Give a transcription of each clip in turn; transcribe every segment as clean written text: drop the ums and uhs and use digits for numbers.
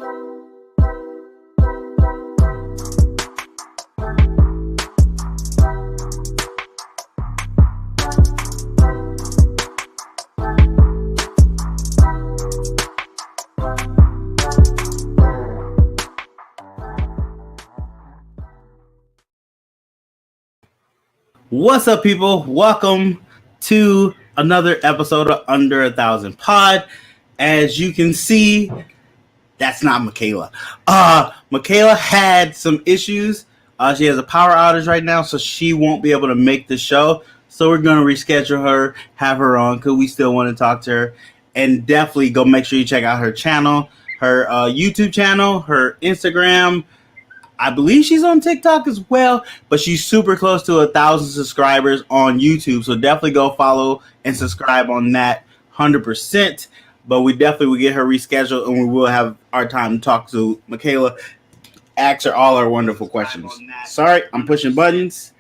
What's up, people? Welcome to another episode of Under 1,000 Pod. As you can see, that's not Michaela. Michaela had some issues. She has a power outage right now, so she won't be able to make the show. So we're going to reschedule her, have her on, because we still want to talk to her. And definitely go make sure you check out her channel, her YouTube channel, her Instagram. I believe she's on TikTok as well, but she's super close to 1,000 subscribers on YouTube. So definitely go follow and subscribe on that 100%. But we definitely will get her rescheduled, and we will have our time to talk to Michaela, ask her all our wonderful questions. Sorry, I'm pushing buttons.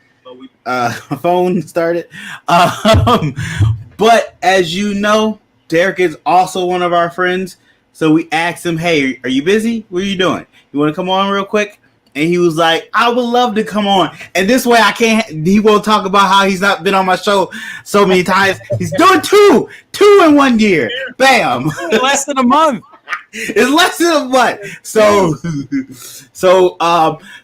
My phone started. But as you know, Derek is also one of our friends. So we asked him, hey, are you busy? What are you doing? You want to come on real quick? And he was like, I would love to come on. And this way he won't talk about how he's not been on my show so many times. He's doing two in 1 year. Bam. Less than a month. It's less than a month.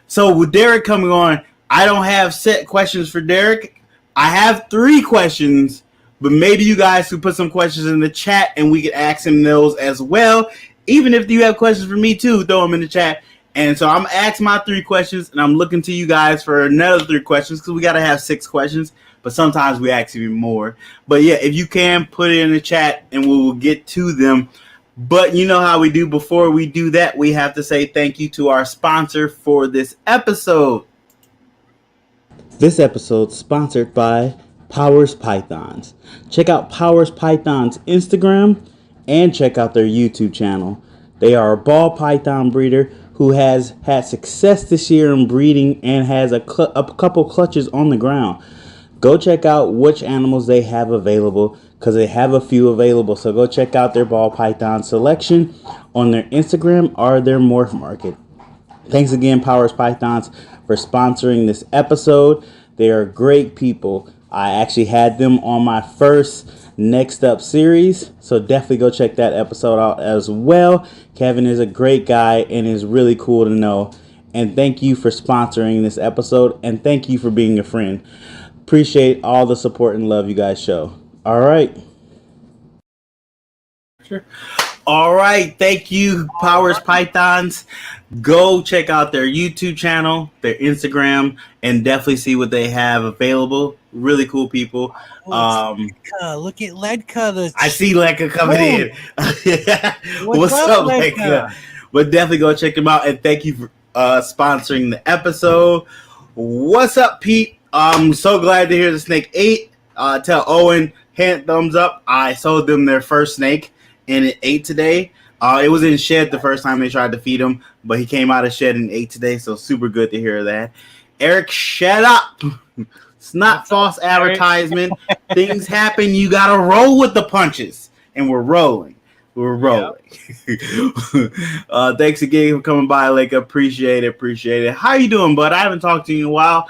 So with Derek coming on, I don't have set questions for Derek. I have 3 questions, but maybe you guys could put some questions in the chat and we could ask him those as well. Even if you have questions for me too, throw them in the chat. And so I'm asking my 3 questions, and I'm looking to you guys for another 3 questions because we got to have 6 questions, but sometimes we ask even more. But yeah, if you can, put it in the chat, and we will get to them. But you know how we do. Before we do that, we have to say thank you to our sponsor for this episode. This episode is sponsored by Powers Pythons. Check out Powers Pythons Instagram and check out their YouTube channel. They are a ball python breeder who has had success this year in breeding and has a couple clutches on the ground. Go check out which animals they have available because they have a few available. So go check out their ball python selection on their Instagram or their morph market. Thanks again, Powers Pythons, for sponsoring this episode. They are great people. I actually had them on my first Next Up series, so definitely go check that episode out as well. Kevin is a great guy and is really cool to know. And thank you for sponsoring this episode, and thank you for being a friend. Appreciate all the support and love you guys show. All right. Sure. All right. Thank you, Powers Pythons. Go check out their YouTube channel, their Instagram, and definitely see what they have available. Really cool people. Look at Ledka. I see Ledka coming in. What's up, Ledka? But definitely go check them out, and thank you for sponsoring the episode. What's up, Pete? I'm so glad to hear the snake ate. Tell Owen, hand thumbs up. I sold them their first snake, and it ate today. It was in shed the first time they tried to feed him, but he came out of shed and ate today, so super good to hear that. Eric, shut up. It's not false advertisement. Things happen. You got to roll with the punches, and we're rolling. We're rolling. Yep. Thanks again for coming by, Lake. Appreciate it. How you doing, bud? I haven't talked to you in a while.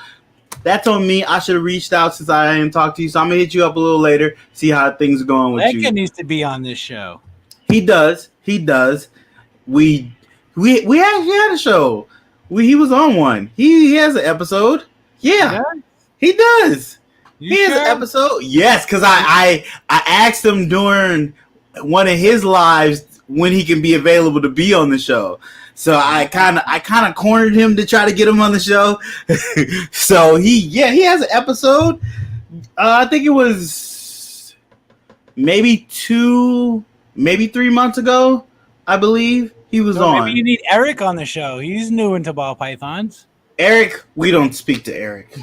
That's on me. I should have reached out since I didn't talk to you, so I'm going to hit you up a little later, see how things are going with you. Ledka needs to be on this show. He does. We actually had a show. He was on one. He has an episode. Yeah, he does. He has an episode. Yes, because I asked him during one of his lives when he can be available to be on the show. So I kind of cornered him to try to get him on the show. So he has an episode. I think it was maybe 3 months ago, I believe he was on. Maybe you need Eric on the show. He's new into ball pythons. Eric, we don't speak to Eric.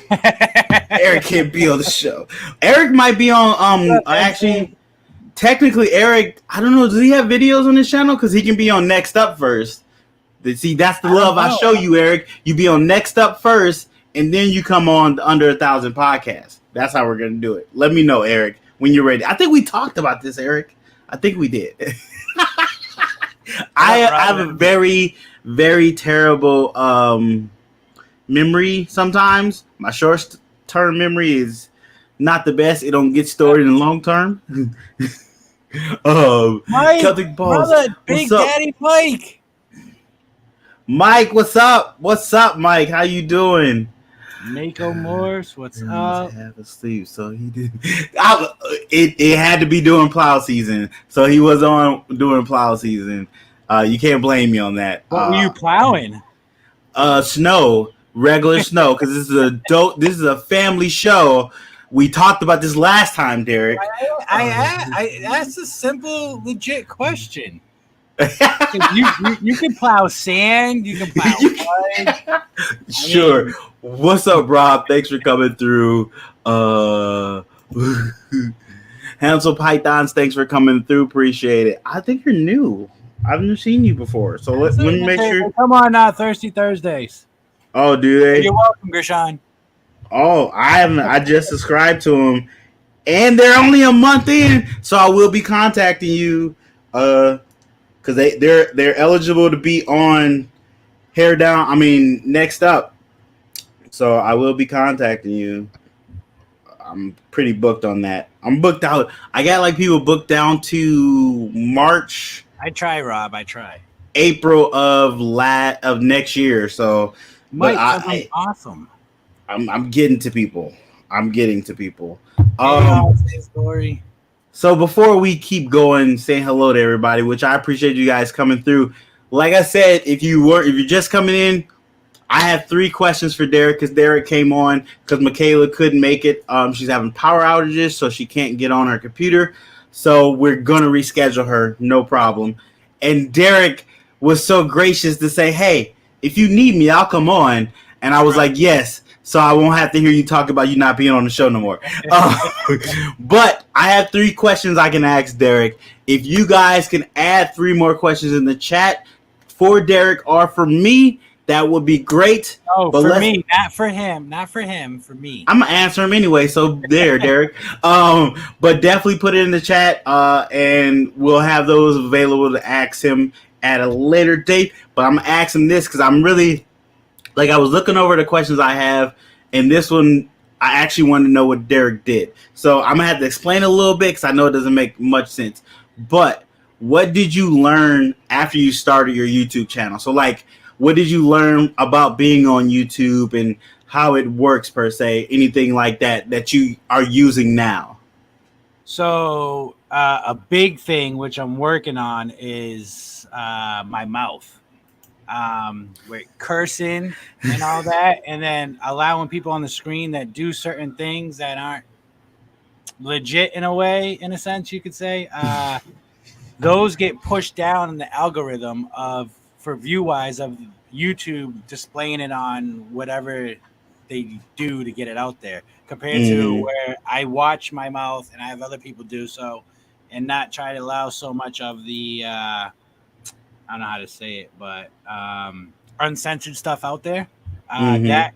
Eric can't be on the show. Eric might be on actually technically Eric, I don't know, does he have videos on his channel? Because he can be on Next Up first. See, that's the love I show you, Eric. You be on Next Up first, and then you come on the Under 1,000 podcast. That's how we're gonna do it. Let me know, Eric, when you're ready. I think we talked about this, Eric. I think we did. I have a very, very terrible memory sometimes. My short-term memory is not the best. It don't get stored in the long term. Mike, Celtic Balls. brother, Big Daddy Mike. Mike, what's up? What's up, Mike? How you doing? Mako Morse, what's up? Half asleep, so he didn't. It had to be during plow season, so he was on during plow season. You can't blame me on that. What were you plowing? Snow, regular snow, because this is a family show. We talked about this last time, Derek. I asked a simple, legit question. you can plow sand, you can plow mud. Sure. What's up, Rob? Thanks for coming through. Hansel Pythons, thanks for coming through. Appreciate it. I think you're new. I've never seen you before, so let me make sure. Come on now, Thirsty Thursdays. Oh, do they? You're welcome, Gershon. Oh, I haven't. I just subscribed to them, and they're only a month in, so I will be contacting you, because they're eligible to be on Hair Down. I mean, next up, so I will be contacting you. I'm pretty booked on that. I'm booked out. I got like people booked down to March. I try, Rob. I try. April of next year. So, Mike, awesome. I'm getting to people. Story. So before we keep going, saying hello to everybody, which I appreciate you guys coming through. Like I said, if you're just coming in, I have 3 questions for Derek because Derek came on because Michaela couldn't make it. She's having power outages, so she can't get on her computer. So we're gonna reschedule her, no problem. And Derek was so gracious to say, "Hey, if you need me, I'll come on." And I was like, "Yes." So I won't have to hear you talk about you not being on the show no more. But I have 3 questions I can ask Derek. If you guys can add 3 more questions in the chat for Derek or for me, that would be great. Oh, but for me, not for him. Not for him, for me. I'm going to answer him anyway, so there, Derek. But definitely put it in the chat, and we'll have those available to ask him at a later date. But I'm going to ask him this because I'm really... Like, I was looking over the questions I have, and this one, I actually wanted to know what Derek did. So I'm going to have to explain a little bit because I know it doesn't make much sense. But what did you learn after you started your YouTube channel? So, like, what did you learn about being on YouTube and how it works, per se? Anything like that you are using now? So a big thing, which I'm working on, is my mouth. With cursing and all that, and then allowing people on the screen that do certain things that aren't legit in a sense, you could say, those get pushed down in the algorithm for view-wise of YouTube displaying it on whatever they do to get it out there, compared to where I watch my mouth and I have other people do so, and not try to allow so much of the I don't know how to say it, but uncensored stuff out there. That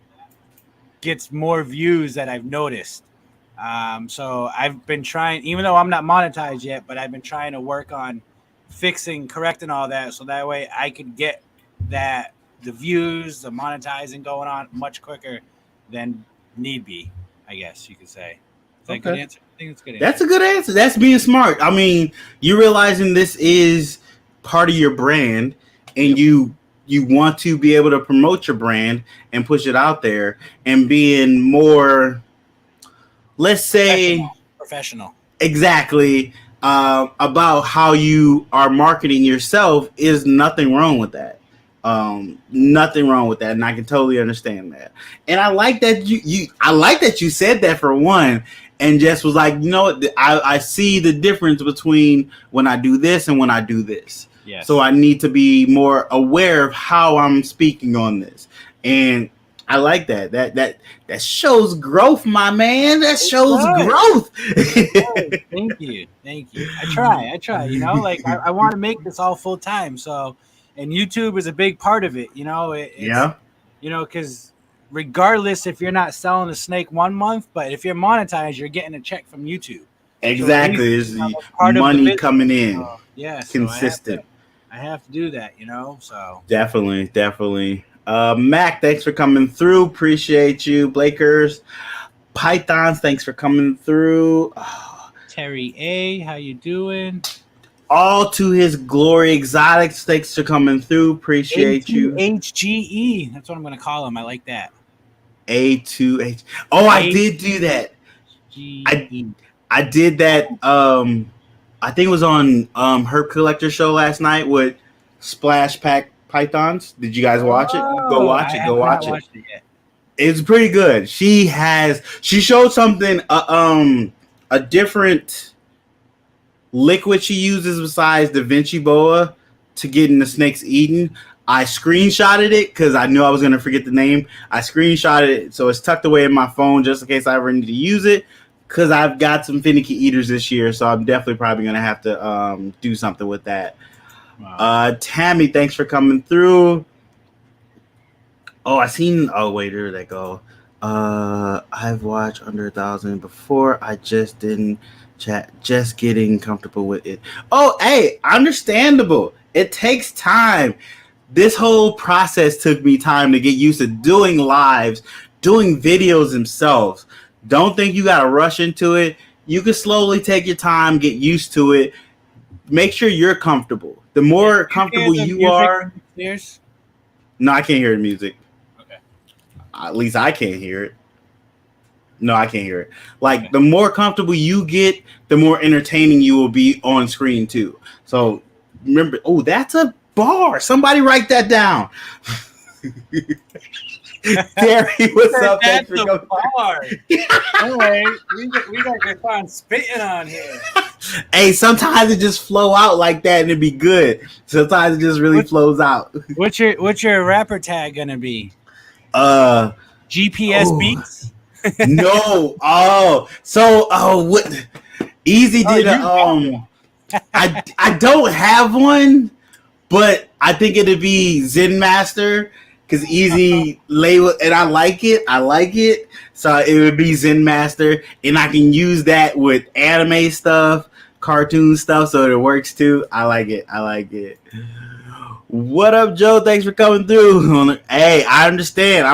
gets more views that I've noticed. So I've been trying, even though I'm not monetized yet, but I've been trying to work on correcting all that, so that way I could get the views, the monetizing going on much quicker than need be, I guess you could say. Is that a good answer? I think it's a good answer. That's a good answer. That's being smart. I mean, you're realizing this is part of your brand, and you want to be able to promote your brand and push it out there, and being more, let's say, professional. Exactly. About how you are marketing yourself is nothing wrong with that. Nothing wrong with that, and I can totally understand that. And I like that you said that, for one, and just was like, you know what, I see the difference between when I do this and when I do this. Yes. So I need to be more aware of how I'm speaking on this. And I like that. That shows growth, my man. That shows growth. Thank you. I try. You know, like I want to make this all full time. So, and YouTube is a big part of it. You know, You know, because regardless if you're not selling a snake 1 month, but if you're monetized, you're getting a check from YouTube. Exactly. So there's the money coming in. Yeah. Consistent. I have to do that, so. Definitely. Mac, thanks for coming through. Appreciate you. Blakers, Pythons, thanks for coming through. Terry A, how you doing? All to his glory. Exotics, thanks for coming through. Appreciate you. HGE. That's what I'm going to call him. I like that. A2H. Oh, I did do that. I did that. I think it was on Herb Collector show last night with Splash Pack Pythons. Did you guys watch it? Go watch it. Go watch it. Watched it yet. It's pretty good. She showed something a different liquid she uses besides Da Vinci Boa to get in the snakes eaten. I screenshotted it because I knew I was going to forget the name. I screenshotted it, so it's tucked away in my phone just in case I ever need to use it, because I've got some finicky eaters this year, so I'm definitely probably going to have to do something with that. Wow. Tammy, thanks for coming through. Oh, wait, there they go. I've watched under 1,000 before. I just didn't chat, just getting comfortable with it. Oh, hey, understandable. It takes time. This whole process took me time to get used to doing lives, doing videos themselves. Don't think you got to rush into it. You can slowly take your time, get used to it. Make sure you're comfortable. The more comfortable you are. No, I can't hear the music. Okay. At least I can't hear it. No, I can't hear it. Like, the more comfortable you get, the more entertaining you will be on screen too. So remember, that's a bar. Somebody write that down. Terry, what's up? That's a bar. Anyway, we got your fun spitting on here. Hey, sometimes it just flow out like that and it'd be good. Sometimes it just really flows out. What's your rapper tag gonna be? GPS beats. No. What? Easy did I don't have one, but I think it'd be Zen Master. Because Easy label, and I like it. So it would be Zen Master, and I can use that with anime stuff, cartoon stuff, so it works too. I like it. What up, Joe? Thanks for coming through. Hey, I understand.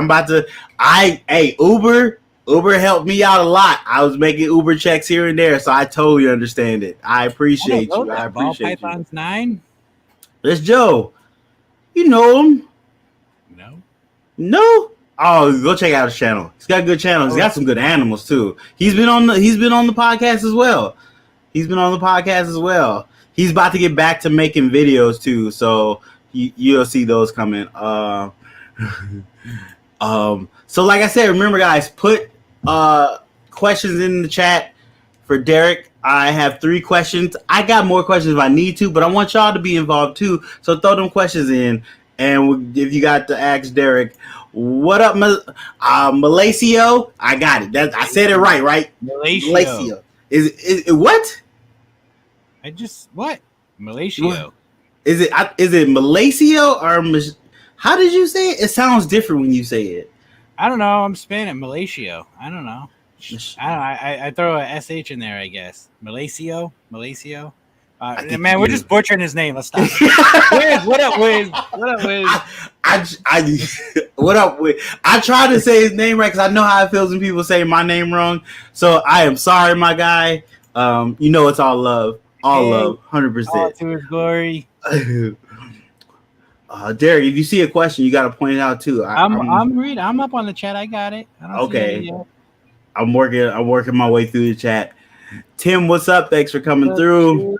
Uber helped me out a lot. I was making Uber checks here and there, so I totally understand it. I appreciate you. I appreciate you. Pythons 9? That's Joe. You know him. No? Oh, go check out his channel. He's got a good channel. He's got some good animals too. He's been on the podcast as well. He's about to get back to making videos too, so you'll see those coming. So like I said, remember guys, put questions in the chat for Derek. I have 3 questions. I got more questions if I need to, but I want y'all to be involved too. So throw them questions in. And if you got to ask Derek, what up, Malacio? I got it. I said it right? Malacio. Is it what? What? Malacio. Is it Malacio or how did you say it? It sounds different when you say it. I don't know. I'm Spanish. Malacio. I don't know. I throw a SH in there, I guess. Malacio. Man, we're just butchering his name. Let's stop. Wiz, what up, Wiz? What up, Wiz? I try to say his name right because I know how it feels when people say my name wrong. So I am sorry, my guy. It's all love. All love, 100%. All to his glory. Derek, if you see a question, you got to point it out too. I'm reading. I'm up on the chat. I got it. I don't see it yet. I'm working my way through the chat. Tim, what's up? Thanks for coming through.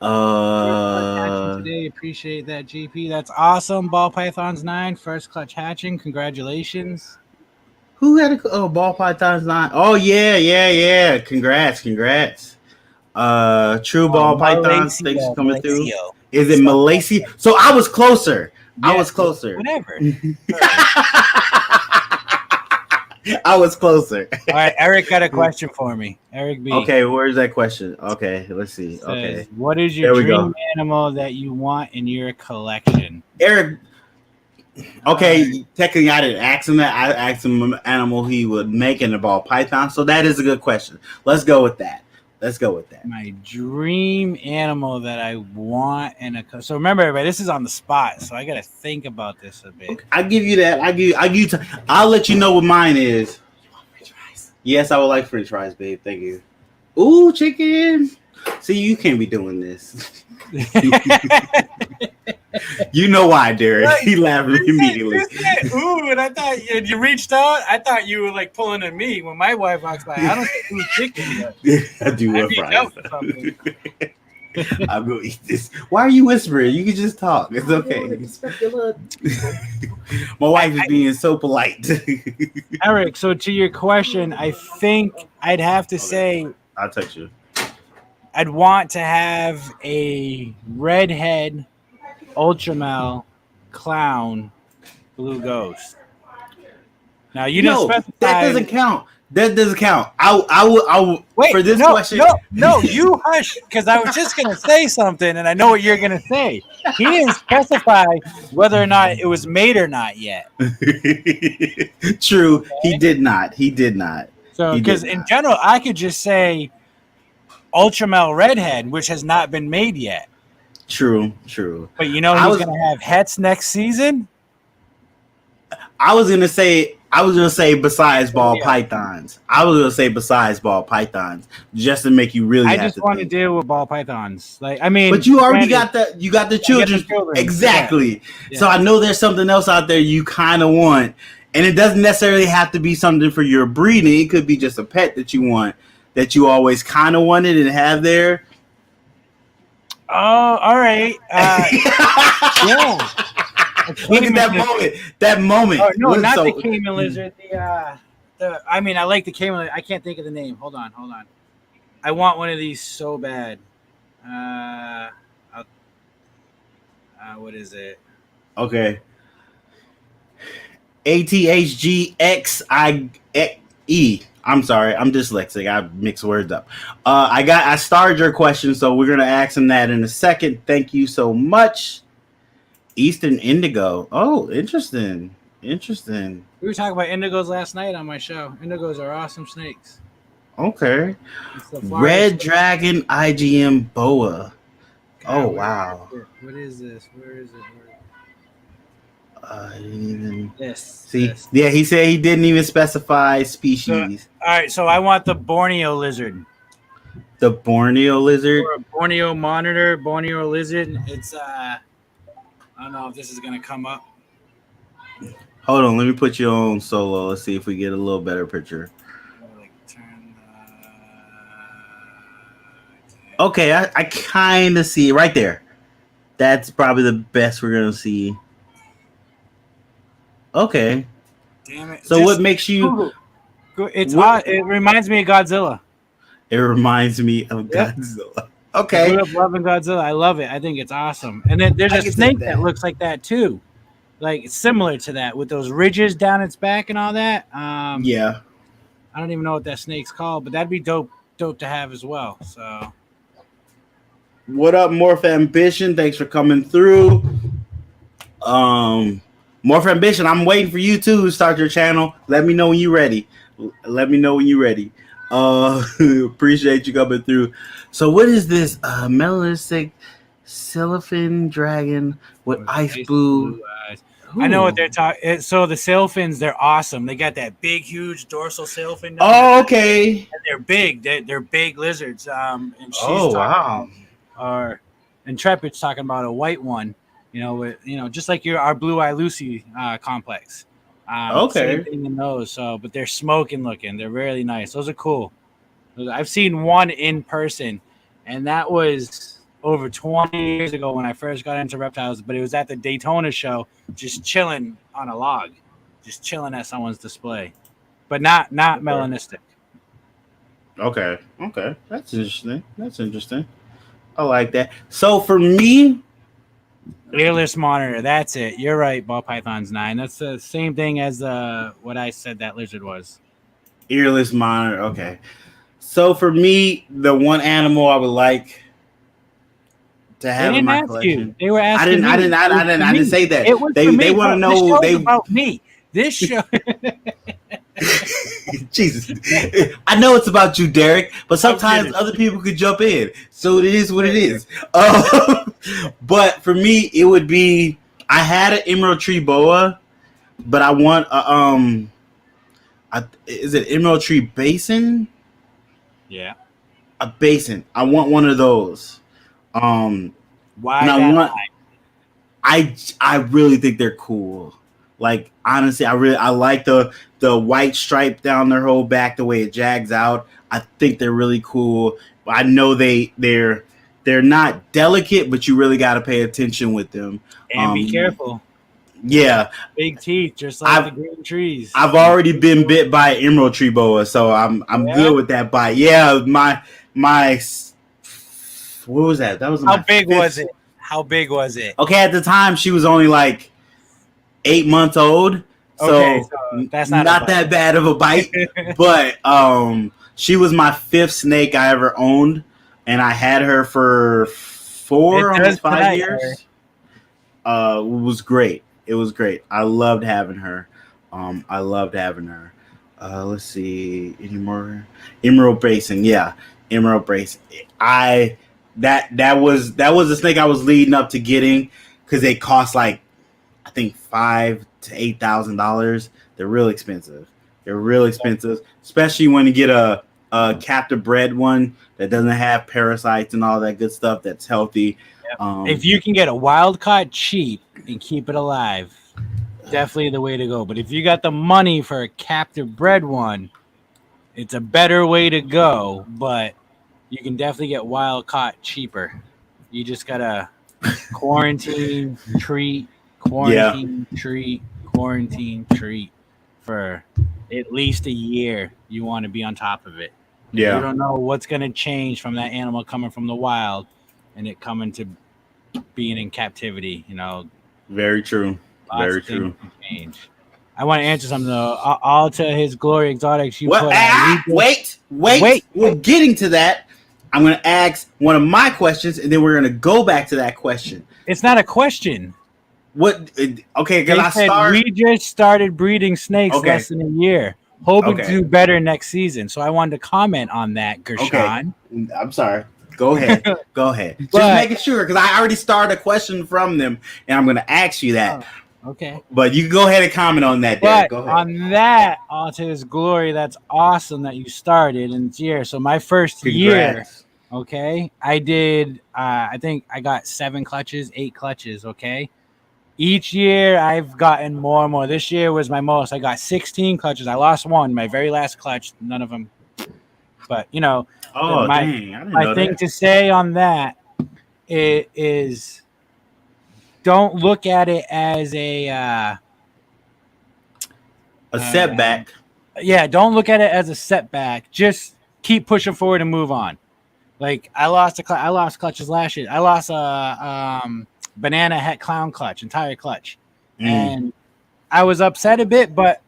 Today, appreciate that, GP. That's awesome. Ball Pythons 9, first clutch hatching. Congratulations. Who had Ball Pythons 9? Oh yeah. Congrats. True Ball Pythons. Thanks for coming through. Is it Malaysia? So I was closer. Whatever. I was closer. All right, Eric got a question for me. Eric B. Okay, where's that question? Okay, let's see. Okay. What is your dream animal that you want in your collection? Eric. Okay, technically I didn't ask him that. I asked him an animal he would make in the ball python. So that is a good question. Let's go with that. Let's go with that. My dream animal that I want in a. So remember, everybody, this is on the spot, so I got to think about this a bit. Okay, I give you that. I'll let you know what mine is. Yes, I would like French fries, babe. Thank you. Ooh, chicken. See, you can't be doing this. You know why, Derek? He laughed immediately. Ooh, and I thought you reached out. I thought you were like pulling at me when my wife walks by. I don't think ooh chicken. I do want fries. I'm gonna eat this. Why are you whispering? You can just talk. It's okay. My wife is being so polite. Eric, so to your question, I think I'd have to say I'll touch you. I'd want to have a redhead Ultramel clown blue ghost. Now you didn't specify. That doesn't count. That doesn't count. I will wait for this question. No, you hush, because I was just gonna say something, and I know what you're gonna say. He didn't specify whether or not it was made or not yet. True, okay. He did not. So, because in general, I could just say Ultramel Redhead, which has not been made yet. True. But you know who's going to have hets next season? I was gonna say besides ball pythons. Just to make you really. I just want to deal with ball pythons. Like, I mean, but you already got the children. Exactly. Yeah. So I know there's something else out there you kind of want, and it doesn't necessarily have to be something for your breeding. It could be just a pet that you want, that you always kind of wanted and have there. Oh, all right. Yeah. Look at that moment. Oh, no, not the caiman lizard. I mean, I like the caiman lizard. I can't think of the name. Hold on. I want one of these so bad. What is it? Okay. ATHGXIE. I'm sorry, I'm dyslexic. I mix words up. I starred your question, so we're gonna ask him that in a second. Thank you so much. Eastern Indigo. Oh, interesting. We were talking about indigos last night on my show. Indigos are awesome snakes. Okay. Red Dragon IGM Boa. God, oh wow. What is this? Where is it? I didn't even see. Yeah, he said he didn't even specify species. All right, so I want the Borneo lizard. The Borneo lizard? Or a Borneo monitor, Borneo lizard. It's I don't know if this is gonna come up. Hold on, let me put you on solo. Let's see if we get a little better picture. Okay, I kind of see it right there. That's probably the best we're gonna see. Okay. Damn it. So what makes you? It's hot. It reminds me of Godzilla. It reminds me of Godzilla. Okay. I grew up loving Godzilla. I love it. I think it's awesome. And then there's a snake that looks like that too. Like it's similar to that with those ridges down its back and all that. Yeah. I don't even know what that snake's called, but that'd be dope to have as well. So. What up, Morph Ambition? Thanks for coming through. Morph Ambition, I'm waiting for you to start your channel. Let me know when you're ready. Appreciate you coming through. So what is this? Melanistic cellophane dragon with ice blue eyes. I know what they're talking. So the sailfins, they're awesome. They got that big, huge dorsal sailfin. Oh, okay. And they're big. They're big lizards. And she's wow. Or Intrepid's talking about a white one. Just like our Blue Eye Lucy complex. Okay. Same thing in those. So, but they're smoking looking. They're really nice. Those are cool. I've seen one in person, and that was over 20 years ago when I first got into reptiles. But it was at the Daytona show, just chilling on a log, just chilling at someone's display, but not melanistic. Okay. That's interesting. I like that. So for me. Earless monitor. That's it. You're right. Ball python's 9. That's the same thing as what I said that lizard was. Earless monitor. Okay. So for me, the one animal I would like to have in my collection. They were asking. I didn't say that. They want to know. This about me. This show. Jesus. I know it's about you, Derek, but sometimes other people could jump in. So it is what it is. But for me, it would be, I had an emerald tree boa, but I want is it emerald tree basin? Yeah. A basin. I want one of those. Why and I really think they're cool. Like, honestly, I like the white stripe down their whole back, the way it jags out. I think they're really cool. I know they're not delicate, but you really got to pay attention with them. And be careful. Yeah. Big teeth, just like the green trees. I've already been bit by an emerald tree boa, so I'm good with that bite. Yeah, my what was that? That was How big was it? How big was it? Okay, at the time she was only like 8 months old, so that's not that bad of a bite. But she was my 5th snake I ever owned, and I had her for 5 years. It was great. It was great. I loved having her. Let's see, any more? Emerald Basin, yeah, Emerald Basin. That was the snake I was leading up to getting, because they cost like, I think $5,000 to $8,000. They're real expensive. Especially when you get a captive bred one that doesn't have parasites and all that good stuff. That's healthy. Yep. If you can get a wild caught cheap and keep it alive, definitely the way to go. But if you got the money for a captive bred one, it's a better way to go. But you can definitely get wild caught cheaper. You just gotta quarantine, treat for at least a year. You want to be on top of it. Yeah. You don't know what's gonna change from that animal coming from the wild and it coming to being in captivity. Very true. Very true. Change. I want to answer something though. All to his glory exotics. Wait. We're getting to that. I'm going to ask one of my questions, and then we're going to go back to that question. It's not a question. What? Okay, because we just started breeding snakes less than a year, hoping to do better next season. So I wanted to comment on that, Gershon. Okay. I'm sorry. Go ahead. Just making sure, because I already started a question from them, and I'm going to ask you that. Okay. But you can go ahead and comment on that, Derek. Go ahead. On that, all to his glory, that's awesome that you started in this year. So my first year, okay, I did, I think I got 8 clutches, okay? Each year, I've gotten more and more. This year was my most. I got 16 clutches. I lost one, my very last clutch. None of them. But, dang, I didn't know my thing to say on that is don't look at it as a setback. Yeah, don't look at it as a setback. Just keep pushing forward and move on. Like I lost clutches last year. I lost a banana het clown clutch, entire clutch, and I was upset a bit, but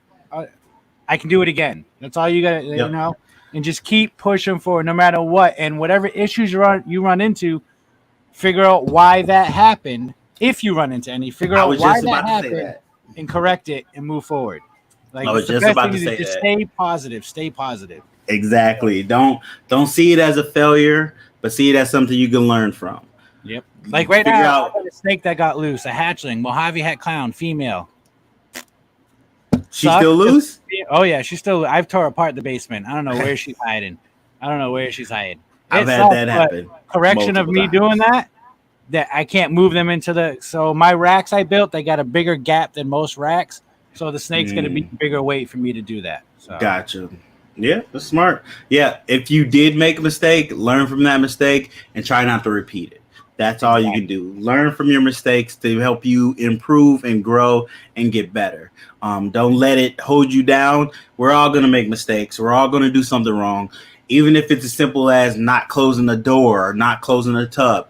I can do it again. That's all you got to and just keep pushing forward no matter what. And whatever issues you run into, figure out why that happened. If you run into any, figure out why that happened and correct it and move forward. Like I was just about to say that. Stay positive. Stay positive. Exactly. Don't see it as a failure, but see it as something you can learn from. Yep. Like right now, I got a snake that got loose, a hatchling, Mojave het clown, female. She's still loose? Oh yeah, she's still. I've tore apart the basement. I don't know where she's hiding. I've had that happen. Correction of me doing that I can't move them into so my racks I built, they got a bigger gap than most racks. So the snake's going to be bigger weight for me to do that. So. Gotcha. Yeah, that's smart. Yeah, if you did make a mistake, learn from that mistake and try not to repeat it. That's all you can do. Learn from your mistakes to help you improve and grow and get better. Don't let it hold you down. We're all going to make mistakes. We're all going to do something wrong. Even if it's as simple as not closing the door or not closing the tub.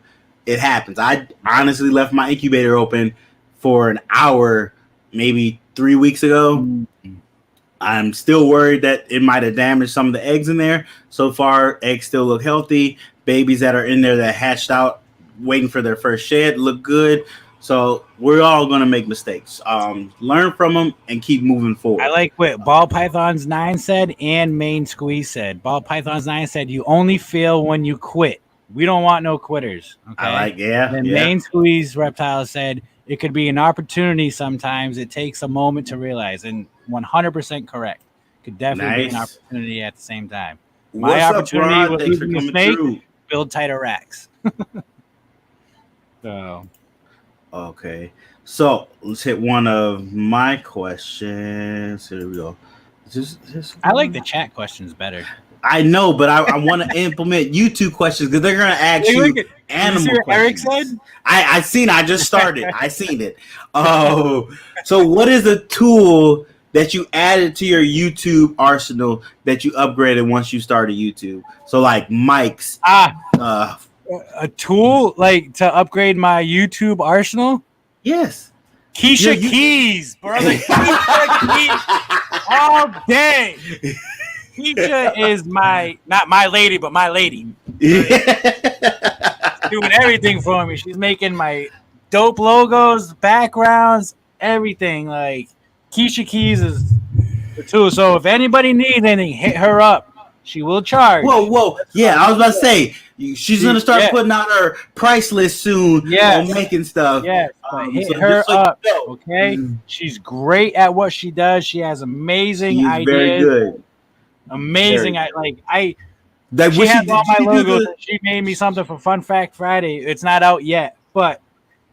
It happens. I honestly left my incubator open for an hour, maybe 3 weeks ago. I'm still worried that it might have damaged some of the eggs in there. So far, eggs still look healthy. Babies that are in there that hatched out, waiting for their first shed, look good. So we're all gonna make mistakes. Learn from them and keep moving forward. I like what Ball Pythons 9 said and Main Squeeze said. Ball Pythons 9 said, "You only fail when you quit. We don't want no quitters." Okay. I like, yeah. And Main Squeeze Reptile said, "It could be an opportunity sometimes. It takes a moment to realize." And 100% correct. Could definitely be an opportunity at the same time. My opportunity was using a snake, build tighter racks. So, okay. So let's hit one of my questions. Here we go. I like the chat questions better. I know, but I want to implement YouTube questions because they're going to ask you animal questions. Eric said? I seen. I just started. I seen it. Oh, so what is a tool that you added to your YouTube arsenal that you upgraded once you started YouTube? So like mics. A tool like to upgrade my YouTube arsenal? Yes. Keisha Keys, brother. Keisha Keys all day. Keisha is not my lady, but my lady. Right? Doing everything for me. She's making my dope logos, backgrounds, everything. Like Keisha Keys is the tool. So if anybody needs anything, hit her up. She will charge. Whoa. Yeah, I was about to say, she's going to start putting out her price list soon on making stuff. Yes, hit her up, okay? She's great at what she does. She has amazing ideas. Very good. Amazing. She has all my logos. She made me something for Fun Fact Friday. It's not out yet, but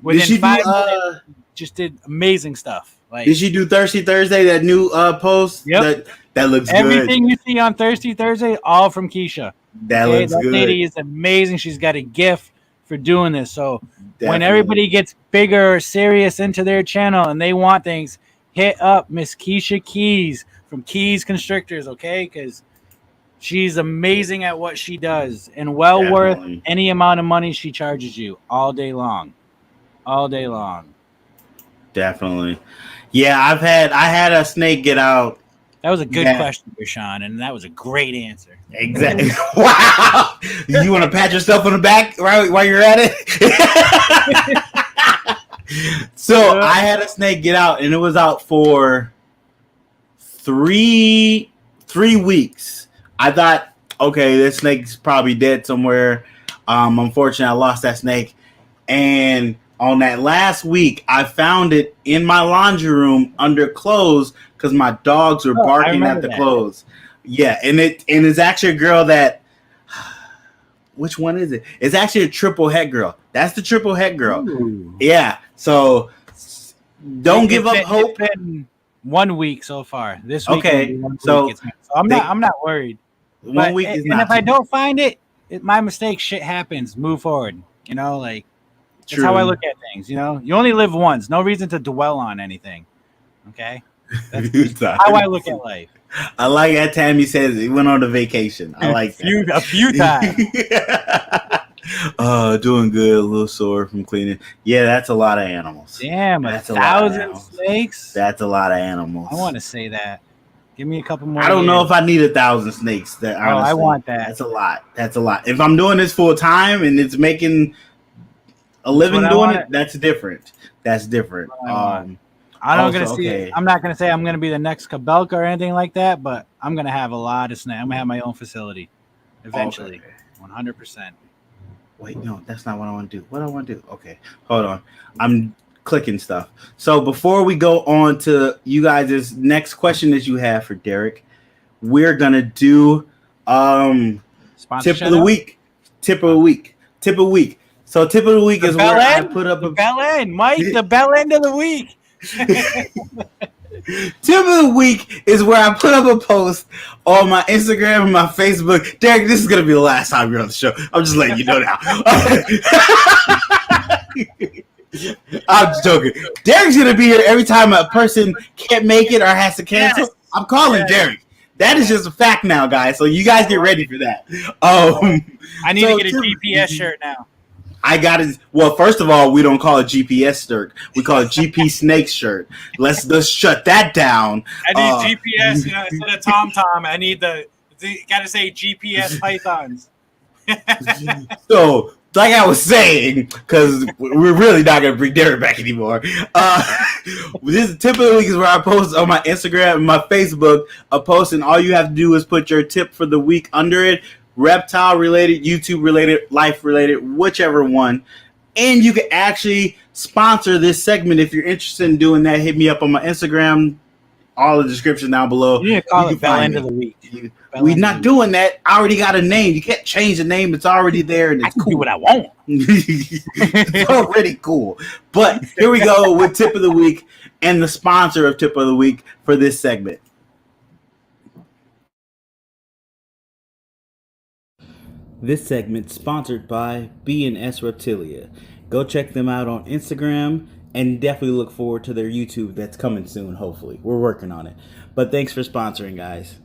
within 5 minutes, just did amazing stuff. Like, did she do Thirsty Thursday, that new post? Yep. That looks Everything good. You see on Thirsty Thursday, all from Keisha. That looks good. That lady is amazing. She's got a gift for doing this. So when everybody gets bigger, serious into their channel and they want things, hit up Miss Keisha Keys from Keys Constrictors, okay? Because she's amazing at what she does and worth any amount of money she charges you all day long. All day long. Definitely. Yeah, I had a snake get out. That was a good question for Sean, and that was a great answer. Exactly. Wow. You want to pat yourself on the back while you're at it? So I had a snake get out, and it was out for three weeks. I thought, okay, this snake's probably dead somewhere. Unfortunately, I lost that snake. And on that last week, I found it in my laundry room under clothes because my dogs were barking at the clothes. Yeah, and it's actually a girl that. Which one is it? It's actually a triple head girl. That's the triple head girl. Ooh. Yeah. So don't give up hope. It's been 1 week so far. This week. Okay. So I'm not worried. 1 week is not. And if I don't find it, my mistake. Shit happens. Move forward. You know, like. That's how I look at things, you know? You only live once. No reason to dwell on anything. Okay? That's how I look at life. I like that Tammy says he went on a vacation. I like that. A few times. Doing good. A little sore from cleaning. Yeah, that's a lot of animals. Damn, that's 1,000 snakes? That's a lot of animals. I want to say that. Give me a couple more. I don't know if I need 1,000 snakes. I want that. That's a lot. That's a lot. If I'm doing this full time and it's making a living doing it, that's different. That's different. I'm not gonna say I'm gonna be the next Kabelka or anything like that, but I'm gonna have a lot of snakes. I'm gonna have my own facility eventually. 100%. Wait, no, that's not what I want to do. What I want to do? Okay, hold on. I'm clicking stuff. So before we go on to you guys' next question that you have for Derek, we're gonna do tip of the week. Tip of the week. So tip of the week is where I put up a bell end, Mike. The bell end of the week. Tip of the week is where I put up a post on my Instagram and my Facebook. Derek, this is gonna be the last time you're on the show. I'm just letting you know now. I'm just joking. Derek's gonna be here every time a person can't make it or has to cancel. Yes. I'm calling Derek. That is just a fact now, guys. So you guys get ready for that. I need to get a GPS shirt now. I got it. Well, first of all, we don't call it GPS shirt. We call it GP-Snakes shirt. Let's shut that down. I need GPS instead of TomTom. I need got to say GPS Pythons. So like I was saying, because we're really not going to bring Derek back anymore. This tip of the week is where I post on my Instagram and my Facebook a post, and all you have to do is put your tip for the week under it. Reptile related, YouTube related, life related, whichever one. And you can actually sponsor this segment if you're interested in doing that. Hit me up on my Instagram. All the description down below. You need to call it Bell End of the Week. We're not doing that. I already got a name. You can't change the name. It's already there, and it's cool. Do what I want. It's already cool. But here we go with Tip of the Week and the sponsor of Tip of the Week for this segment. This segment sponsored by B&S Reptilia. Go check them out on Instagram. And definitely look forward to their YouTube that's coming soon, hopefully. We're working on it. But thanks for sponsoring, guys.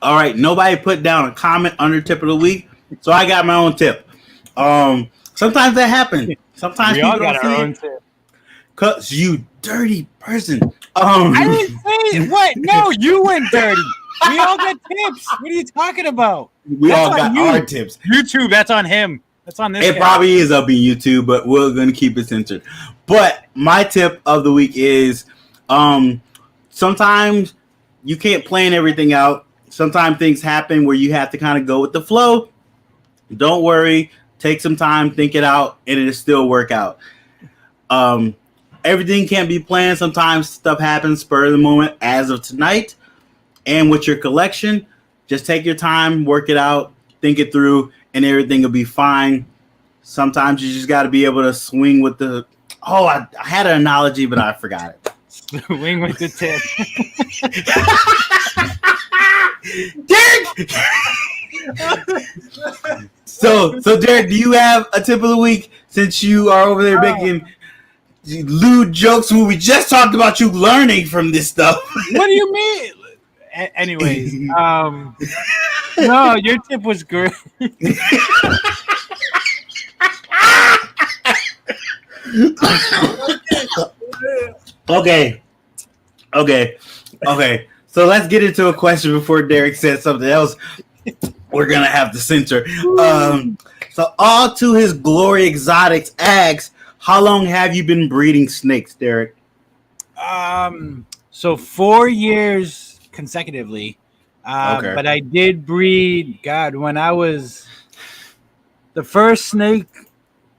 All right, nobody put down a comment under Tip of the Week, so I got my own tip. Sometimes that happens. Sometimes we people all got don't our see own it. tip. Cause you dirty person. I didn't say it. What? No, you went dirty. We all got tips. What are you talking about? We all got our tips. YouTube, that's on him. That's on this It guy. probably is up in YouTube, but we're going to keep it censored. But my tip of the week is sometimes you can't plan everything out. Sometimes things happen where you have to kind of go with the flow. Don't worry. Take some time, think it out, and it'll still work out. Everything can't be planned. Sometimes stuff happens spur of the moment, as of tonight. And with your collection, just take your time, work it out, think it through, and everything will be fine. Sometimes you just got to be able to swing with the... Oh, I had an analogy, but I forgot it. Swing with the tip. Derek! So Derek, do you have a tip of the week since you are over there making lewd jokes when we just talked about you learning from this stuff? What do you mean? Anyways, no, your tip was great. Okay. So let's get into a question before Derek says something else. We're gonna have to censor. So All To His Glory Exotics asks, how long have you been breeding snakes, Derek? So 4 years consecutively. Okay. But I did breed, when I was the first snake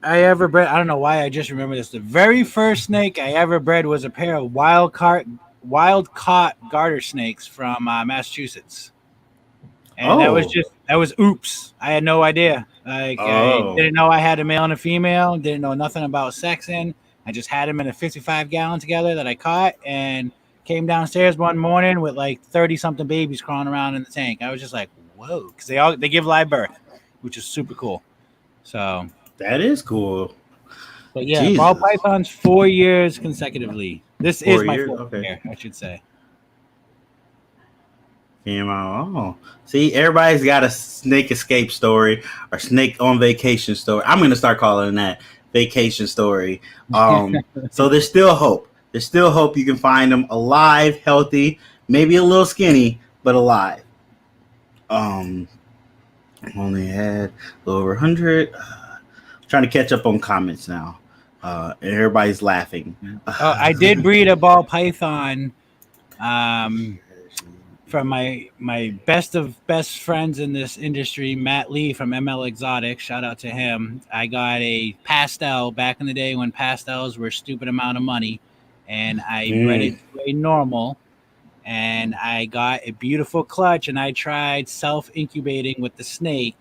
I ever bred. I don't know why I just remember this. The very first snake I ever bred was a pair of wild caught garter snakes from Massachusetts. And that was oops. I had no idea. I didn't know I had a male and a female. Didn't know nothing about sexing. I just had them in a 55-gallon together that I caught and came downstairs one morning with like 30-something babies crawling around in the tank. I was just like, whoa, because they give live birth, which is super cool. So that is cool. But yeah, Jesus. Ball pythons 4 years consecutively. This is my fourth year, I should say. See, everybody's got a snake escape story or snake on vacation story. I'm going to start calling that vacation story. So there's still hope. There's still hope you can find them alive, healthy, maybe a little skinny, but alive. Only had a little over 100. Trying to catch up on comments now. And everybody's laughing. I did breed a ball python from my best of best friends in this industry, Matt Lee from ML Exotics. Shout out to him. I got a pastel back in the day when pastels were a stupid amount of money, and I bred it to a normal, and I got a beautiful clutch, and I tried self-incubating with the snake,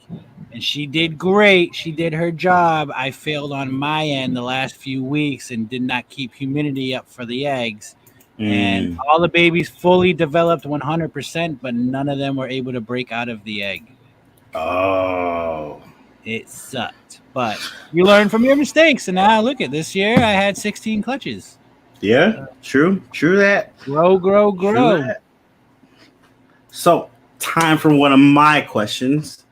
and she did great. She did her job. I failed on my end the last few weeks and did not keep humidity up for the eggs. And all the babies fully developed 100%, but none of them were able to break out of the egg. Oh. It sucked. But you learn from your mistakes. And now look at this year, I had 16 clutches. Yeah, true that. Grow. So, time for one of my questions.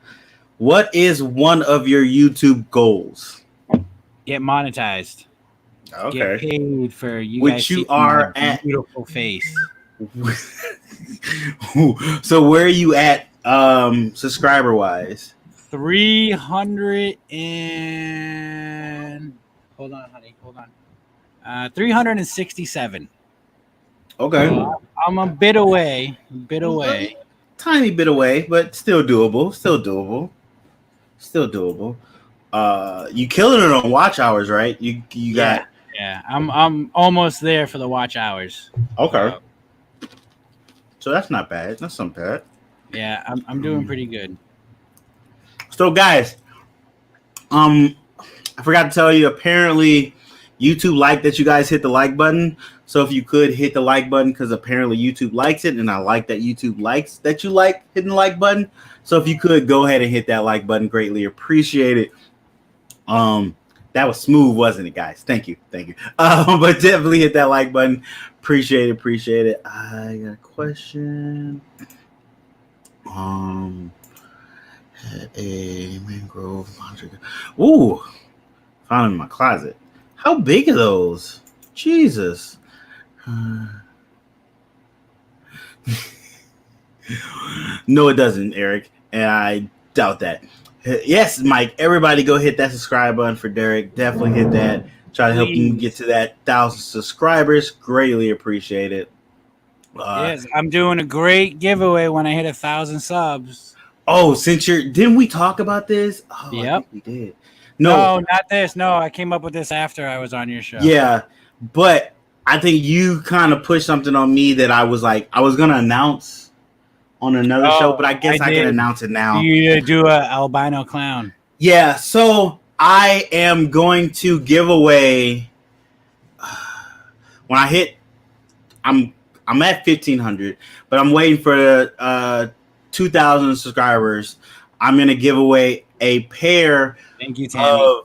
What is one of your YouTube goals? Get monetized. Okay. Get paid for you which guys you are at beautiful face. So where are you at subscriber wise? 300 and hold on, honey. Hold on. 367. Okay. So I'm a bit away. Tiny bit away, but still doable. You killing it on watch hours, right? You got Yeah. I'm almost there for the watch hours. okay. So that's not bad. That's not bad. Yeah, I'm doing pretty good. So guys, I forgot to tell you. Apparently, YouTube liked that you guys hit the like button. So if you could hit the like button, because apparently YouTube likes it, and I like that YouTube likes that you like hitting the like button. So if you could go ahead and hit that like button, greatly appreciate it. That was smooth, wasn't it, guys? Thank you. But definitely hit that like button. Appreciate it. I got a question. Had a mangrove. Ooh, found in my closet. How big are those? Jesus. No, it doesn't, Eric, and I doubt that. Yes, Mike. Everybody, go hit that subscribe button for Derek. Definitely hit that. Try to help him get to that 1,000 subscribers. Greatly appreciate it. Yes, I'm doing a great giveaway when I hit 1,000 subs. Oh, didn't we talk about this? Oh, yep. I think we did. No, not this. No, I came up with this after I was on your show. Yeah, but I think you kind of pushed something on me that I was gonna announce on another show, but I guess I can announce it now. You do a albino clown. Yeah, so I am going to give away when I hit. I'm at 1,500, but I'm waiting for 2,000 subscribers. I'm gonna give away a pair. Thank you, Tammy.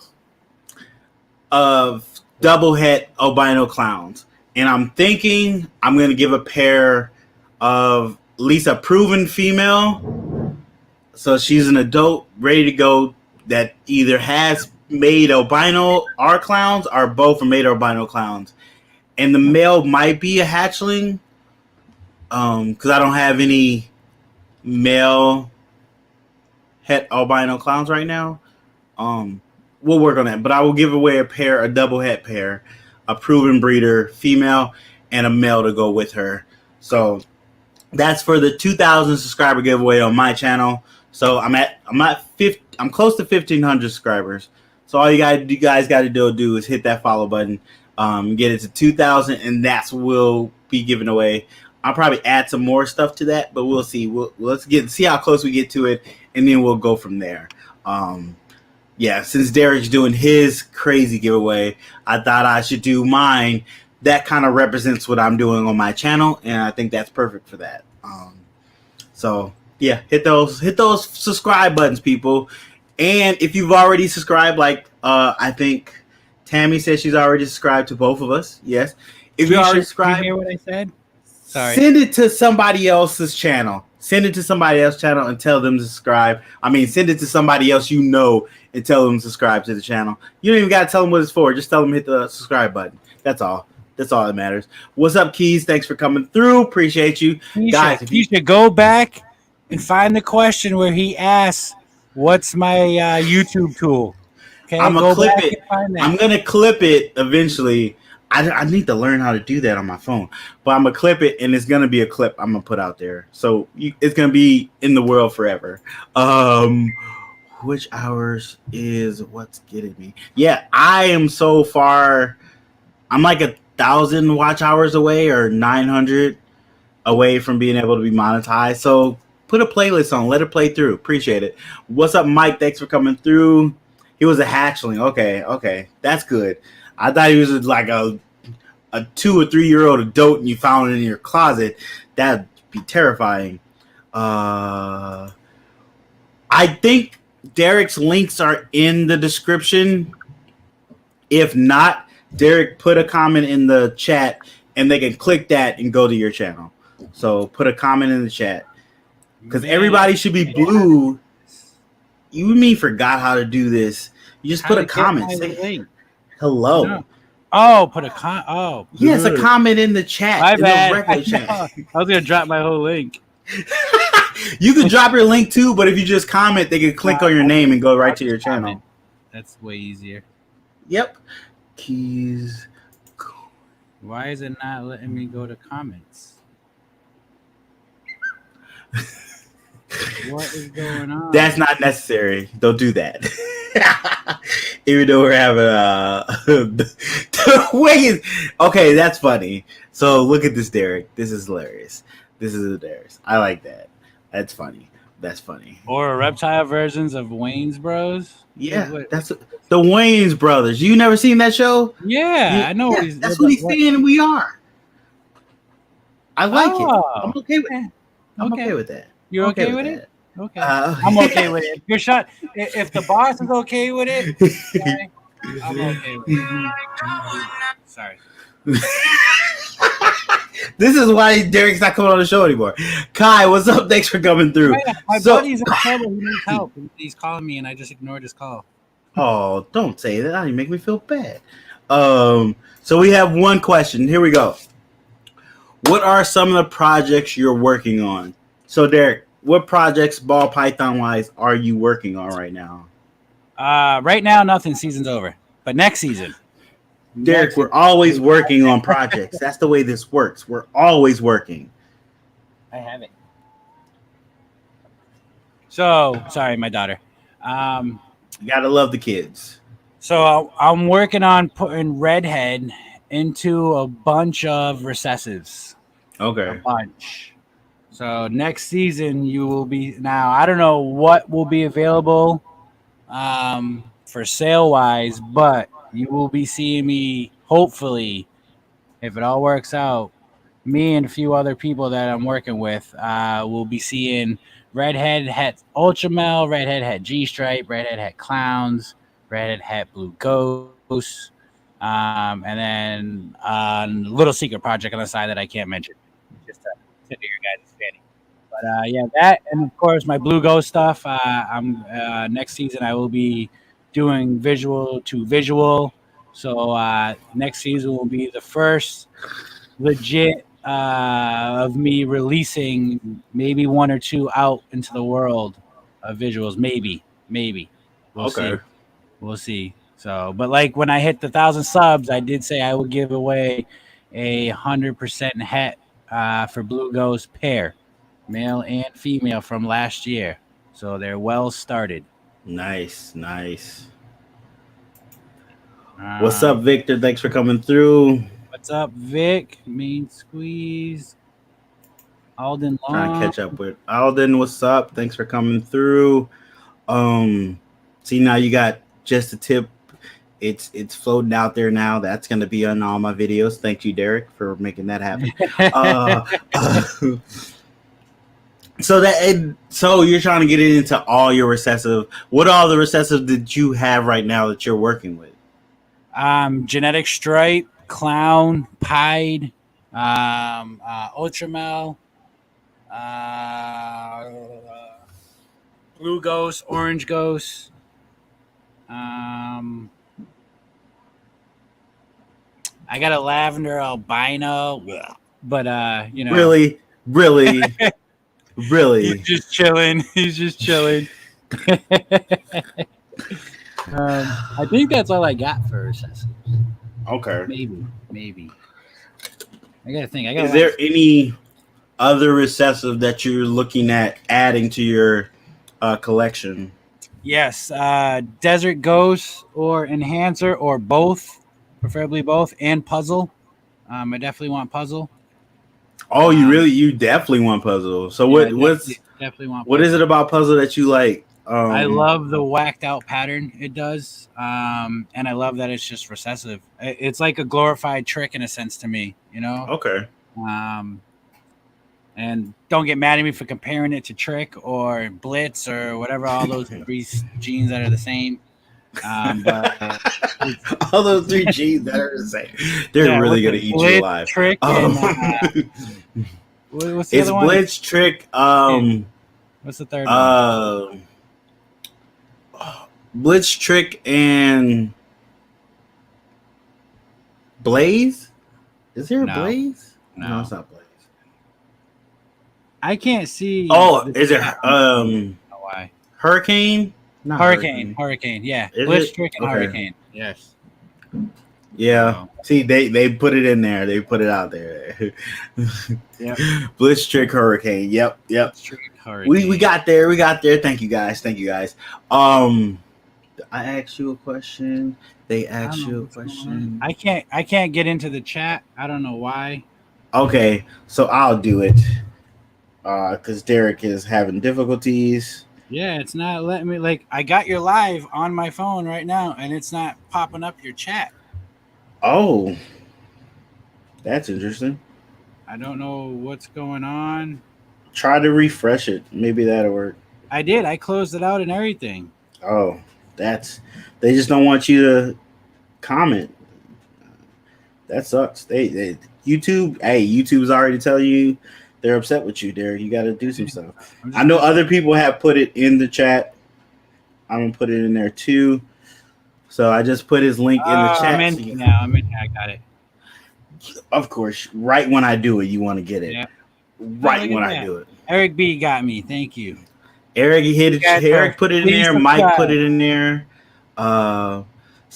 Of double head albino clowns, and I'm thinking I'm gonna give a pair of at least a proven female. So she's an adult, ready to go, that either has made albino R clowns or both are made albino clowns. And the male might be a hatchling, because I don't have any male het albino clowns right now. We'll work on that, but I will give away a double het pair, a proven breeder female and a male to go with her. So that's for the 2,000 subscriber giveaway on my channel. So I'm close to 1,500 subscribers. So all you guys got to do is hit that follow button, get it to 2,000, and that's what we'll be giving away. I'll probably add some more stuff to that, but we'll see. Let's see how close we get to it, and then we'll go from there. Yeah, since Derek's doing his crazy giveaway, I thought I should do mine. That kind of represents what I'm doing on my channel, and I think that's perfect for that. So yeah, hit those subscribe buttons, people. And if you've already subscribed, like I think Tammy said she's already subscribed to both of us. Yes, if you already subscribed, you hear what I said? Sorry. Send it to somebody else's channel. Send it to somebody else's channel and tell them to subscribe. I mean, send it to somebody else you know and tell them to subscribe to the channel. You don't even got to tell them what it's for. Just tell them to hit the subscribe button. That's all. That's all that matters. What's up, Keys? Thanks for coming through. Appreciate you. Guys, you should go back and find the question where he asks, what's my YouTube tool? Okay, I'm going to clip it. I'm going to clip it eventually. I need to learn how to do that on my phone. But I'm going to clip it, and it's going to be a clip I'm going to put out there. So it's going to be in the world forever. Which hours is what's getting me? Yeah, I am so far. I'm like 1,000 watch hours away or 900 away from being able to be monetized. So put a playlist on. Let it play through. Appreciate it. What's up, Mike? Thanks for coming through. He was a hatchling. Okay. That's good. I thought he was like a 2 or 3 year old adult and you found it in your closet. That'd be terrifying. I think Derek's links are in the description. If not, Derek, put a comment in the chat and they can click that and go to your channel. So put a comment in the chat. Because everybody should be blue. You and me forgot how to do this. You just put a comment. Say hello. No. Oh, put a Oh, Yes, a comment in the chat. my in bad. The regular chat. I was gonna drop my whole link. You can drop your link too, but if you just comment, they can click on your name and go right to your channel. That's way easier. Yep. Keys. Why is it not letting me go to comments? What is going on? That's not necessary. Don't do that. Even though we're having the way is okay. That's funny. So look at this, Derek. This is hilarious. This is hilarious. I like that. That's funny. That's funny. Or reptile versions of Wayne's Bros. Yeah, that's the Wayans brothers. You never seen that show? Yeah, I know. Yeah, that's what he's saying. We are. I like it. I'm okay with it. I'm okay with that. You're okay with it? Okay. I'm okay with it. You're shot. If the boss is okay with it, okay, I'm okay with it. Sorry. This is why Derek's not coming on the show anymore. Kai, what's up? Thanks for coming through. My buddy's in trouble. He needs help. He's calling me, and I just ignored his call. Oh, don't say that. You make me feel bad. So we have one question. Here we go. What are some of the projects you're working on? So, Derek, what projects, ball python wise, are you working on right now? Right now, nothing. Season's over. But next season. Derek, we're always working on projects. That's the way this works. We're always working. I have it. So, sorry, my daughter. You gotta love the kids. So I'm working on putting redhead into a bunch of recessives. Okay. A bunch. So next season you will be now. I don't know what will be available for sale wise, but you will be seeing me, hopefully, if it all works out, me and a few other people that I'm working with will be seeing redhead het ultramel, redhead het G-stripe, redhead het clowns, redhead het blue ghosts, and then a little secret project on the side that I can't mention, just to your guys' fanny. But yeah, that, and of course my blue ghost stuff. I'm next season I will be doing visual to visual. So next season will be the first legit of me releasing maybe one or two out into the world of visuals. Maybe. We'll see. We'll see. So, but like when I hit the 1,000 subs, I did say I would give away 100% het for Blue Ghost pair, male and female from last year. So they're well started. Nice. What's up, Victor? Thanks for coming through. What's up, Vic? Mean Squeeze. Alden Long. Trying to catch up with Alden. What's up? Thanks for coming through. See, now you got just a tip. It's floating out there now. That's going to be on all my videos. Thank you, Derek, for making that happen. So you're trying to get it into all your recessive. What all the recessive that you have right now that you're working with? Genetic stripe, clown, pied, ultramel, blue ghost, orange ghost. I got a lavender albino, but you know, really. He's just chilling. I think that's all I got for recessives. Okay. Maybe. I gotta think. Is there any other recessive that you're looking at adding to your collection? Yes, Desert Ghost or Enhancer or both, preferably both, and Puzzle. I definitely want Puzzle. Oh, you definitely want Puzzle. So yeah, what is it about Puzzle that you like? I love the whacked out pattern it does, and I love that it's just recessive. It's like a glorified trick in a sense to me, you know. Okay. And don't get mad at me for comparing it to Trick or Blitz or whatever, all those three genes that are the same. But all those three genes that are the same. They're really going to eat you alive. Trick and, what's the other one? Blitz, Trick. What's the third one? Blitz, Trick, and Blaze? Is there a No. Blaze? No. It's not Blaze. I can't see. Oh, is it Why? Hurricane? Not Hurricane. Yeah, Is Bliss it? Stricken Okay. Hurricane. Yes. Yeah. See, they put it in there. They put it out there. Yep. Bliss Trick Hurricane. Yep. Stricken Hurricane. We got there. Thank you guys. I asked you a question. They asked you a question. I can't get into the chat. I don't know why. Okay, so I'll do it. Because Derek is having difficulties. Yeah, it's not letting me. Like, I got your live on my phone right now, and it's not popping up your chat. Oh, that's interesting. I don't know what's going on. Try to refresh it. Maybe that'll work. I did. I closed it out and everything. Oh, they just don't want you to comment. That sucks. YouTube's already telling you they're upset with you, Derek. You got to do some stuff. I know other people have put it in the chat. I'm gonna put it in there too. So I just put his link in the chat. I'm in now. I got it. Of course, right when I do it, you want to get it. Yeah. Right when I do it. Eric B got me. Thank you. Eric hit it. Eric put it in there. Mike put it in there. So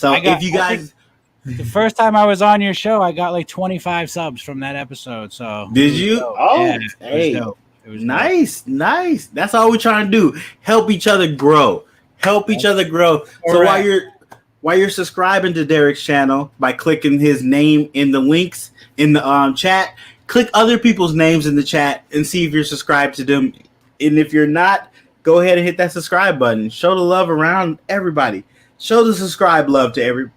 if you guys, the first time I was on your show, I got like 25 subs from that episode. So did you? Dope. Oh, yeah, hey, it was nice. That's all we're trying to do. Help each other grow. So while you're subscribing to Derek's channel by clicking his name in the links in the chat, click other people's names in the chat and see if you're subscribed to them. And if you're not, go ahead and hit that subscribe button. Show the love around everybody. Show the subscribe love to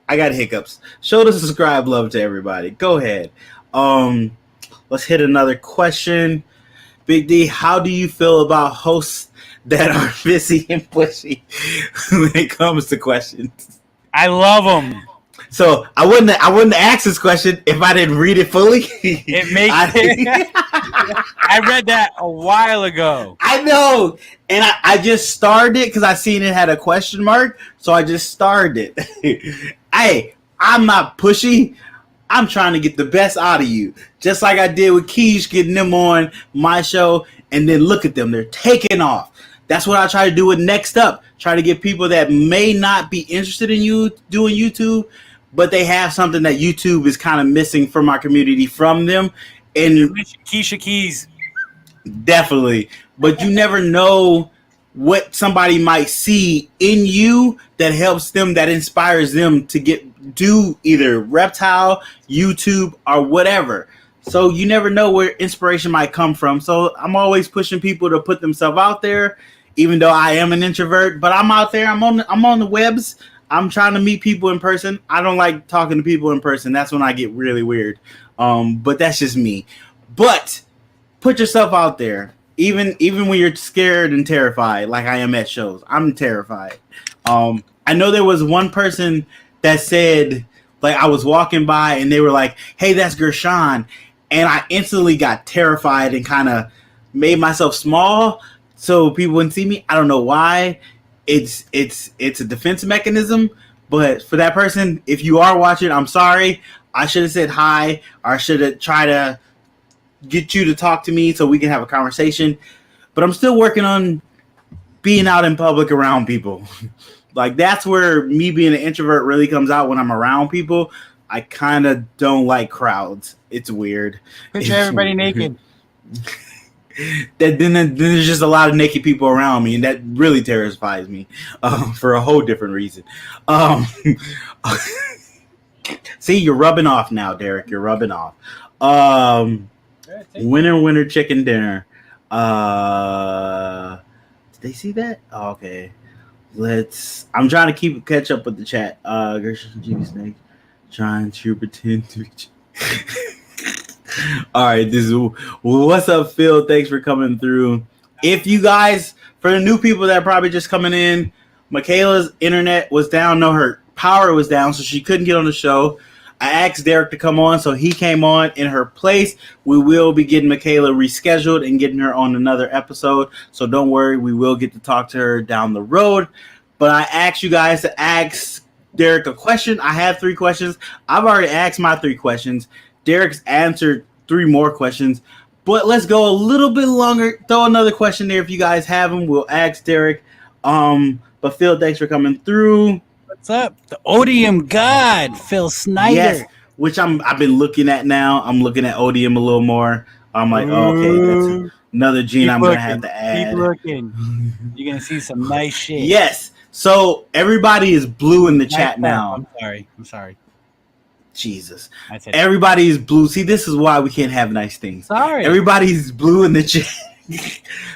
I got hiccups. Show the subscribe love to everybody. Go ahead. Let's hit another question. Big D, how do you feel about hosts that are busy and pushy when it comes to questions? I love them. So I wouldn't ask this question if I didn't read it fully. It makes I read that a while ago. I know, and I just started it because I seen it had a question mark, so I just started it. Hey, I'm not pushy. I'm trying to get the best out of you, just like I did with Keish, getting them on my show, and then look at them, they're taking off. That's what I try to do with Next Up. Try to get people that may not be interested in you doing YouTube, but they have something that YouTube is kind of missing from our community from them. And Keisha Keys. Definitely. But you never know what somebody might see in you that helps them, that inspires them to do either Reptile, YouTube, or whatever. So you never know where inspiration might come from. So I'm always pushing people to put themselves out there, even though I am an introvert. But I'm out there. I'm on the webs. I'm trying to meet people in person. I don't like talking to people in person. That's when I get really weird. But that's just me. But put yourself out there. Even when you're scared and terrified, like I am at shows. I'm terrified. I know there was one person that said, like, I was walking by and they were like, "Hey, that's Gershon." And I instantly got terrified and kind of made myself small so people wouldn't see me. I don't know why. It's a defense mechanism. But for that person, if you are watching, I'm sorry. I should have said hi, or I should have tried to get you to talk to me so we can have a conversation. But I'm still working on being out in public around people. Like, that's where me being an introvert really comes out, when I'm around people. I kind of don't like crowds. It's weird. Picture everybody naked. Then there's just a lot of naked people around me, and that really terrifies me for a whole different reason. See, you're rubbing off now, Derek. You're rubbing off. Winner chicken dinner. Did they see that? Oh, okay. I'm trying to catch up with the chat. Gershon gpsnakes trying to pretend to be. All right, this is what's up, Phil. Thanks for coming through. If you guys, for the new people that are probably just coming in, Michaela's internet was down. No, her power was down, so she couldn't get on the show. I asked Derek to come on, so he came on in her place. We will be getting Michaela rescheduled and getting her on another episode, so don't worry. We will get to talk to her down the road. But I asked you guys to ask Derek a question. I have 3 questions. I've already asked my 3 questions. Derek's answered 3 more questions. But let's go a little bit longer. Throw another question there if you guys have them. We'll ask Derek. But Phil, thanks for coming through. What's up? The Odium God, Phil Snyder. Yes, which I've been looking at now. I'm looking at Odium a little more. I'm like, oh, okay, that's another gene I'm gonna have to add. Keep looking. You're gonna see some nice shit. Yes. So everybody is blue in the chat now. I'm sorry. Jesus. Everybody is blue. See, this is why we can't have nice things. Sorry. Everybody's blue in the chat.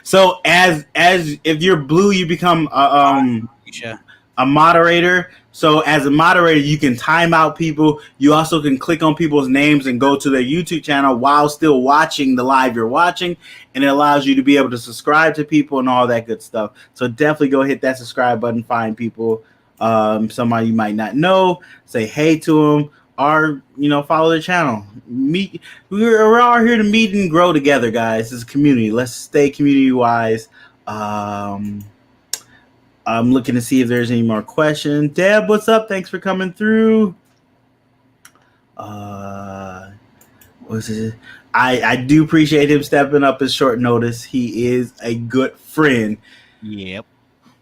So as if you're blue, you become a moderator. So as a moderator, you can time out people. You also can click on people's names and go to their YouTube channel while still watching the live you're watching. And it allows you to be able to subscribe to people and all that good stuff. So definitely go hit that subscribe button, find people, somebody you might not know, say hey to them, or, follow the channel. We're all here to meet and grow together, guys. It's a community. Let's stay community-wise. I'm looking to see if there's any more questions. Deb, what's up? Thanks for coming through. What's it? I do appreciate him stepping up at short notice. He is a good friend. Yep.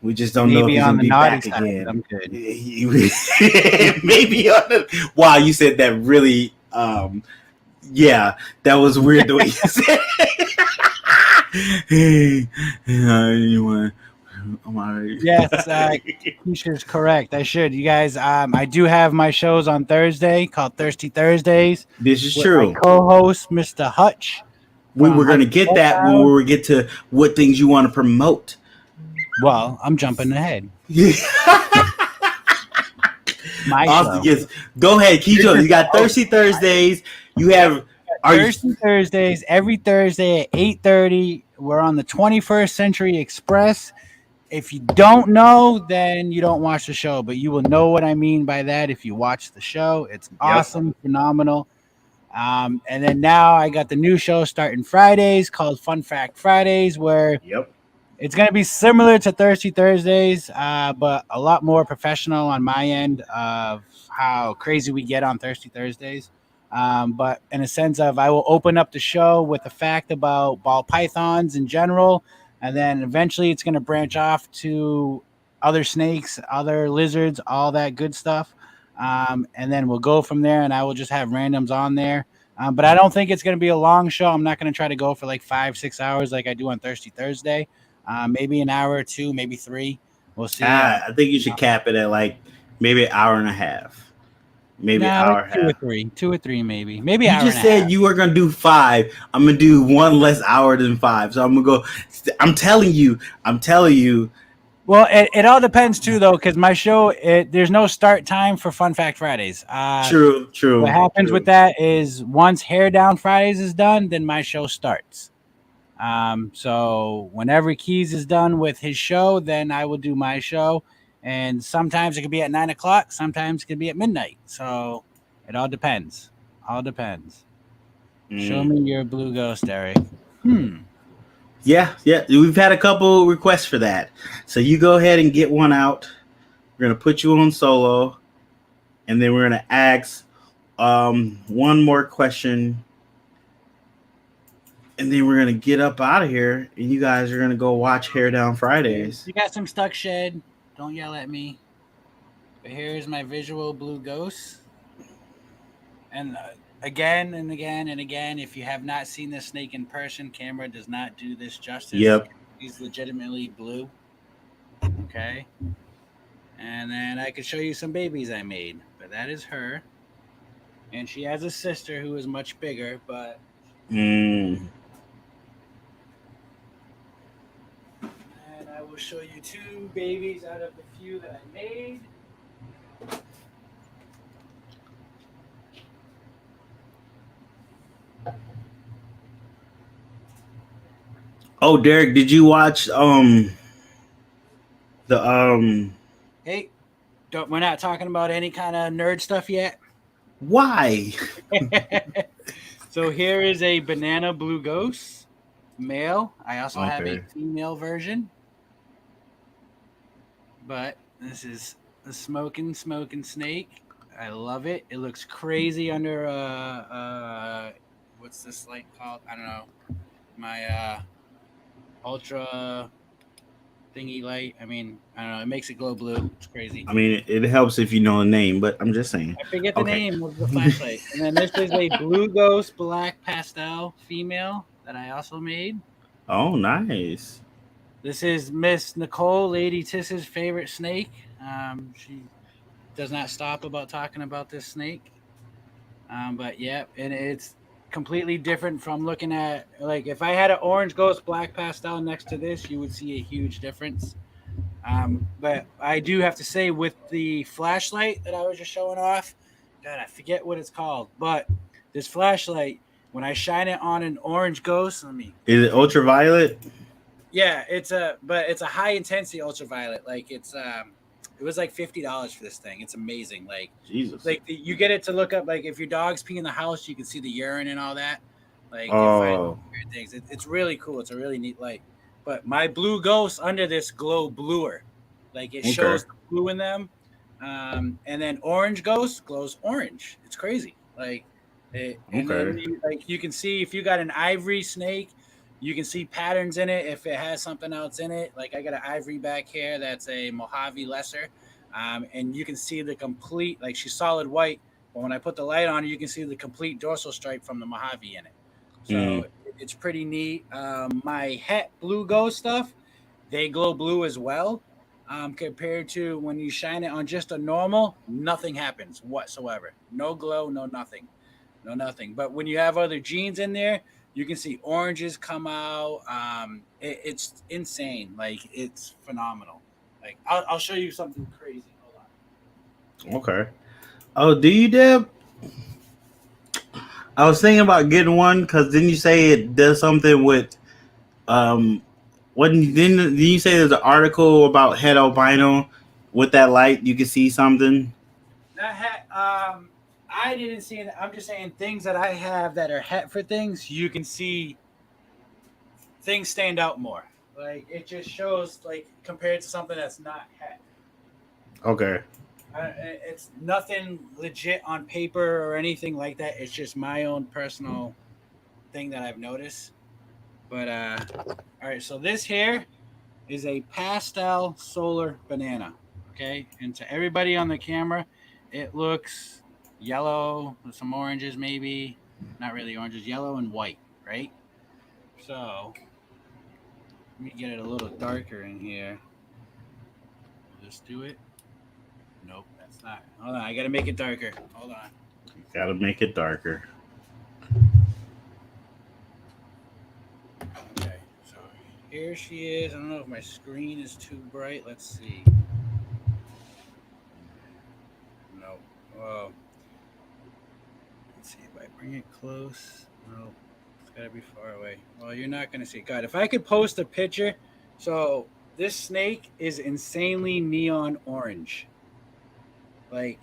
We just don't know if he's going to be back again. I'm good. Maybe on the... Wow, you said that really... yeah, that was weird the way you said it. Hey, yes, Keisha's correct. I should. You guys, I do have my shows on Thursday called Thirsty Thursdays. This is true. My co-host, Mr. Hutch. We were going to get that when we get to what things you want to promote. Well, I'm jumping ahead. Awesome. Yes. Go ahead, Keisha. You got Thirsty Thursdays. You have Thirsty Thursdays every Thursday at 8:30. We're on the 21st Century Express. If you don't know, then you don't watch the show, but you will know what I mean by that if you watch the show. It's awesome, phenomenal. And then now I got the new show starting Fridays called Fun Fact Fridays, where it's going to be similar to Thirsty Thursdays, but a lot more professional on my end of how crazy we get on Thirsty Thursdays. But in a sense of I will open up the show with a fact about ball pythons in general, and then eventually it's going to branch off to other snakes, other lizards, all that good stuff. And then we'll go from there, and I will just have randoms on there. But I don't think it's going to be a long show. I'm not going to try to go for like 5-6 hours like I do on Thirsty Thursday. Maybe an hour or 2, maybe 3. We'll see. I think you should cap it at like maybe an hour and a half. Maybe an hour and a half. 2 or 3, maybe. Maybe you just said you were gonna do 5. I'm gonna do 1 less hour than 5. So I'm gonna go. I'm telling you. Well, it all depends too, though, because my show there's no start time for Fun Fact Fridays. True. What happens with that is once Hair Down Fridays is done, then my show starts. So whenever Keys is done with his show, then I will do my show. And sometimes it could be at 9 o'clock. Sometimes it could be at midnight. So it all depends. Show me your blue ghost, Eric. Yeah. We've had a couple requests for that. So you go ahead and get one out. We're going to put you on solo. And then we're going to ask one more question. And then we're going to get up out of here. And you guys are going to go watch Hair Down Fridays. You got some stuck shed. Don't yell at me. But here's my visual blue ghost. And again and again and again, if you have not seen this snake in person, camera does not do this justice. Yep. He's legitimately blue. Okay. And then I could show you some babies I made. But that is her. And she has a sister who is much bigger, but... I will show you 2 babies out of the few that I made. Oh, Derek, did you watch Hey, we're not talking about any kind of nerd stuff yet. Why? So here is a banana blue ghost, male. I also have a female version. But this is a smoking snake. I love it. It looks crazy under what's this light called? I don't know. My ultra thingy light. I mean, I don't know. It makes it glow blue. It's crazy. I mean, it helps if you know the name, but I'm just saying. I forget the name of the flashlight. And then this is a blue ghost black pastel female that I also made. Oh, nice. This is Miss Nicole, Lady Tiss's favorite snake. She does not stop about talking about this snake. But yeah, and it's completely different from looking at, like, if I had an orange ghost black pastel next to this, you would see a huge difference. But I do have to say, with the flashlight that I was just showing off, God, I forget what it's called, but this flashlight, when I shine it on an orange ghost, Is it ultraviolet? Yeah, it's a high intensity ultraviolet. Like it was like $50 for this thing. It's amazing. Like Jesus. Like you get it to look up. Like if your dog's peeing in the house, you can see the urine and all that. Like oh, weird things. It's really cool. It's a really neat light. But my blue ghosts under this glow bluer. Like it shows the blue in them. And then orange ghost glows orange. It's crazy. Like and then you can see if you got an ivory snake. You can see patterns in it if it has something else in it. Like I got an ivory back here that's a Mojave Lesser. And you can see the complete, like she's solid white. But when I put the light on her, you can see the complete dorsal stripe from the Mojave in it. So it's pretty neat. My Het Blue Ghost stuff, they glow blue as well. Compared to when you shine it on just a normal, nothing happens whatsoever. No glow, no nothing. No nothing. But when you have other genes in there, you can see oranges come out. It's insane. Like it's phenomenal. Like I'll show you something crazy. Hold on. Okay. Oh, do you, Deb? I was thinking about getting one because didn't you say it does something with didn't you say there's an article about het albino with that light you can see something? That hat I didn't see it. I'm just saying things that I have that are het for things, you can see things stand out more. Like it just shows, like compared to something that's not het. Okay. It's nothing legit on paper or anything like that. It's just my own personal thing that I've noticed. But all right, so this here is a pastel solar banana. Okay, and to everybody on the camera, it looks yellow with some oranges, maybe not really oranges, yellow and white, right? So let me get it a little darker in here. Just do it. Nope, that's not. Hold on, I gotta make it darker. Hold on. You gotta make it darker. Okay, so here she is. I don't know if my screen is too bright. Let's see. Nope. Well, let's see if I bring it close. No, it's gotta be far away. Well, you're not gonna see. God, if I could post a picture. So this snake is insanely neon orange. Like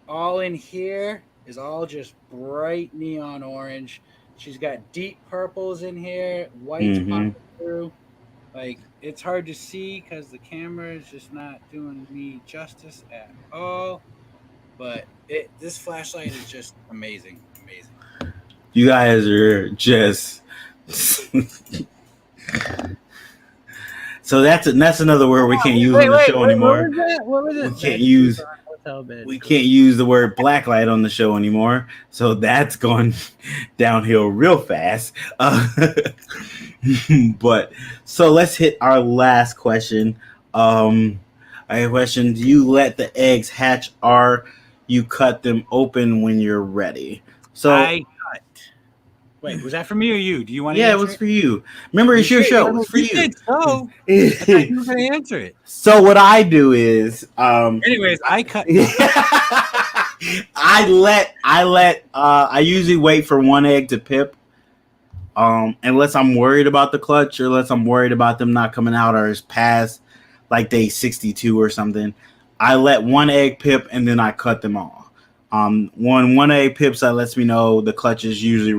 all in here is all just bright neon orange. She's got deep purples in here, white's popping through. Like it's hard to see because the camera is just not doing me justice at all. But this flashlight is just amazing. You guys are just so that's another word we can't use on the show anymore. What was it? We can't use the word blacklight on the show anymore. So that's going downhill real fast. But so let's hit our last question. I have a question. Do you let the eggs hatch or you cut them open when you're ready? So I cut. Wait, was that for me or you? Do you want to answer it? Yeah, it was for you. Remember, it's your show. It's for you. Did so. I thought you were going to answer it. So what I do is anyways, I cut. I usually wait for one egg to pip. Unless I'm worried about the clutch or unless I'm worried about them not coming out or it's past like day 62 or something. I let one egg pip and then I cut them off. When one egg pips, that lets me know the clutch is usually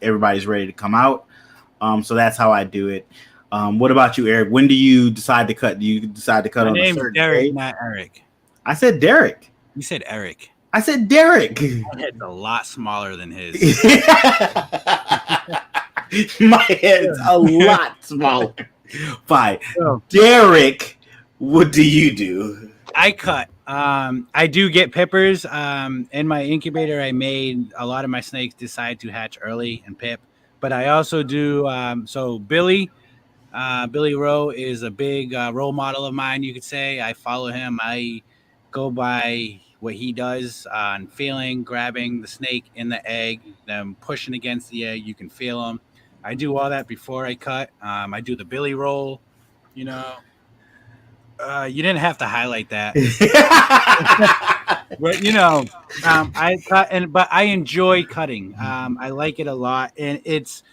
everybody's ready to come out. So that's how I do it. What about you, Eric? When do you decide to cut? Do you decide to cut on a certain Derek, day? not Eric. I said Derek. You said Eric. I said Derek. My head's a lot smaller than his. My head's a lot smaller. Fine. So, Derek, what do you do? I cut. I do get pippers. In my incubator, I made a lot of my snakes decide to hatch early and pip. But I also do. So Billy Rowe is a big role model of mine. You could say I follow him. I go by what he does on feeling, grabbing the snake in the egg, them pushing against the egg. You can feel them. I do all that before I cut. I do the Billy roll. You know. You didn't have to highlight that. But I cut, but I enjoy cutting. I like it a lot, and it's,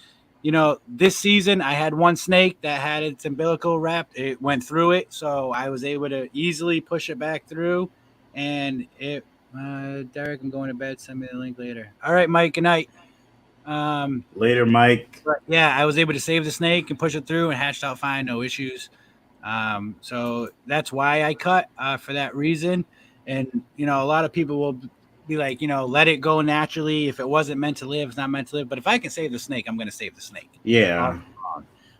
this season I had one snake that had its umbilical wrapped. It went through it, so I was able to easily push it back through. And it, Derek, I'm going to bed. Send me the link later. All right, Mike. Good night. Later, Mike. But yeah, I was able to save the snake and push it through and hatched out fine, no issues. So that's why I cut, for that reason. And, a lot of people will be like, let it go naturally. If it wasn't meant to live, it's not meant to live. But if I can save the snake, I'm going to save the snake. Yeah.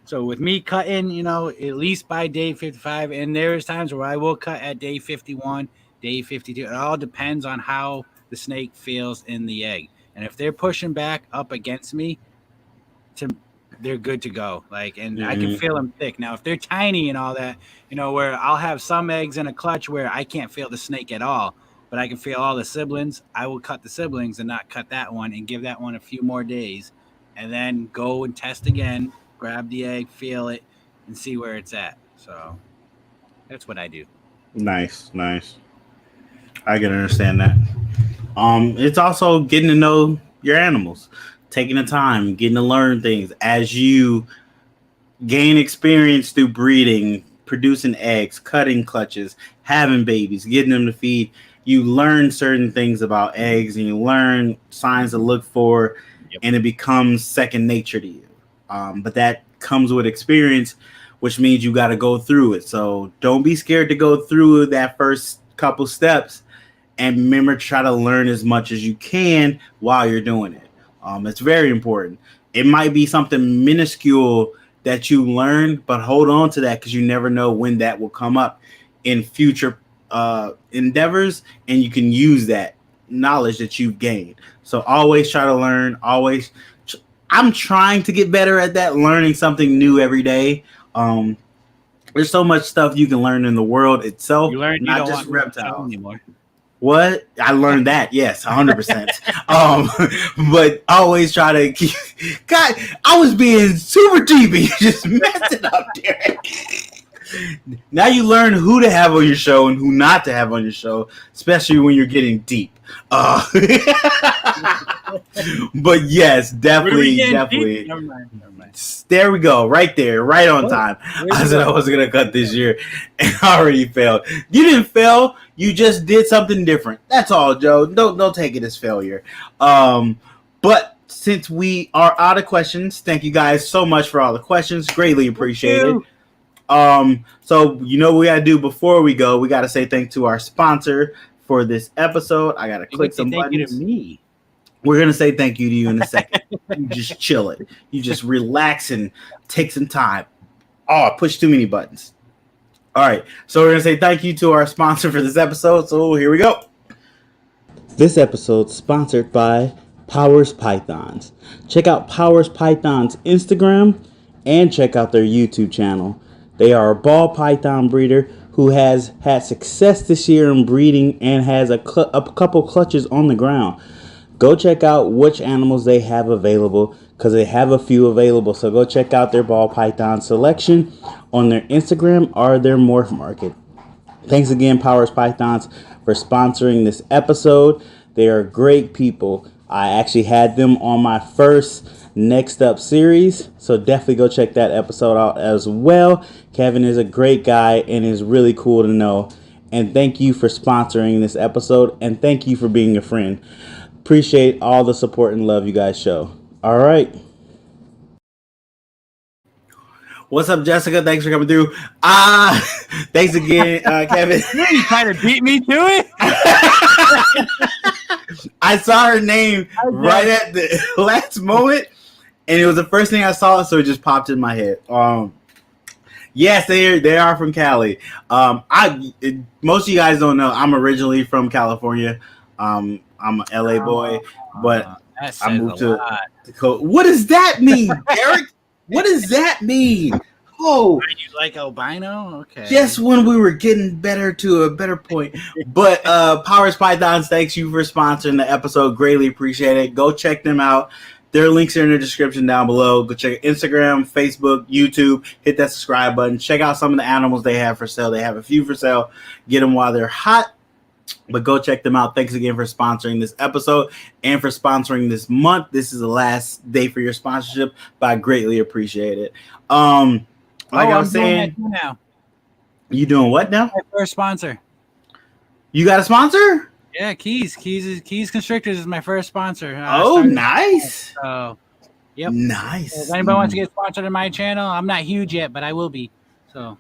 So with me cutting, at least by day 55, and there's times where I will cut at day 51, day 52. It all depends on how the snake feels in the egg. And if they're pushing back up against me, they're good to go. I can feel them thick. Now, if they're tiny and all that, where I'll have some eggs in a clutch where I can't feel the snake at all, but I can feel all the siblings, I will cut the siblings and not cut that one and give that one a few more days and then go and test again, grab the egg, feel it, and see where it's at. So that's what I do. Nice. I can understand that. It's also getting to know your animals. Taking the time, getting to learn things as you gain experience through breeding, producing eggs, cutting clutches, having babies, getting them to feed. You learn certain things about eggs and you learn signs to look for, and it becomes second nature to you. But that comes with experience, which means you got to go through it. So don't be scared to go through that first couple steps, and remember, try to learn as much as you can while you're doing it. It's very important. It might be something minuscule that you learn, but hold on to that because you never know when that will come up in future endeavors, and you can use that knowledge that you've gained. So always try to learn. I'm trying to get better at that, learning something new every day. There's so much stuff you can learn in the world itself, not just reptiles anymore. What? I learned that, yes, 100%. But always try to keep. God, I was being super deep and you just messed it up, Derek. Now you learn who to have on your show and who not to have on your show, especially when you're getting deep. But yes, definitely. Never mind. There we go, right there, right on time. I said I wasn't gonna cut this year, and I already failed. You didn't fail. You just did something different. That's all, Joe. Don't take it as failure. But since we are out of questions, thank you guys so much for all the questions. Greatly appreciated. So what we gotta do before we go? We gotta say thank to our sponsor for this episode. I gotta click some buttons. Thank you to me. We're going to say thank you to you in a second. You just chill it. You just relax and take some time. Oh, I pushed too many buttons. All right. So we're going to say thank you to our sponsor for this episode. So here we go. This episode is sponsored by Powers Pythons. Check out Powers Pythons Instagram and check out their YouTube channel. They are a ball python breeder who has had success this year in breeding and has a couple clutches on the ground. Go check out which animals they have available because they have a few available. So go check out their ball python selection on their Instagram or their morph market. Thanks again, Powers Pythons, for sponsoring this episode. They are great people. I actually had them on my first Next Up series, so definitely go check that episode out as well. Kevin is a great guy and is really cool to know. And thank you for sponsoring this episode, and thank you for being a friend. Appreciate all the support and love you guys show. All right. What's up, Jessica? Thanks for coming through. Thanks again, Kevin. You trying to beat me to it? I saw her name right at the last moment, and it was the first thing I saw, so it just popped in my head. Yes, they are from Cali. Most of you guys don't know I'm originally from California. I'm an LA boy, but I moved to Dakota. What does that mean, Derek? What does that mean? Oh, you like albino? Okay. Just when we were getting better to a better point. But Powers Pythons, thanks you for sponsoring the episode. Greatly appreciate it. Go check them out. Their links are in the description down below. Go check Instagram, Facebook, YouTube. Hit that subscribe button. Check out some of the animals they have for sale. They have a few for sale. Get them while they're hot. But go check them out. Thanks again for sponsoring this episode and for sponsoring this month. This is the last day for your sponsorship, but I greatly appreciate it. Like I was saying, now. You doing what now? My first sponsor. You got a sponsor? Yeah, Keys Constrictors is my first sponsor. Nice. So, yep. Nice. If anybody wants to get sponsored on my channel, I'm not huge yet, but I will be. So,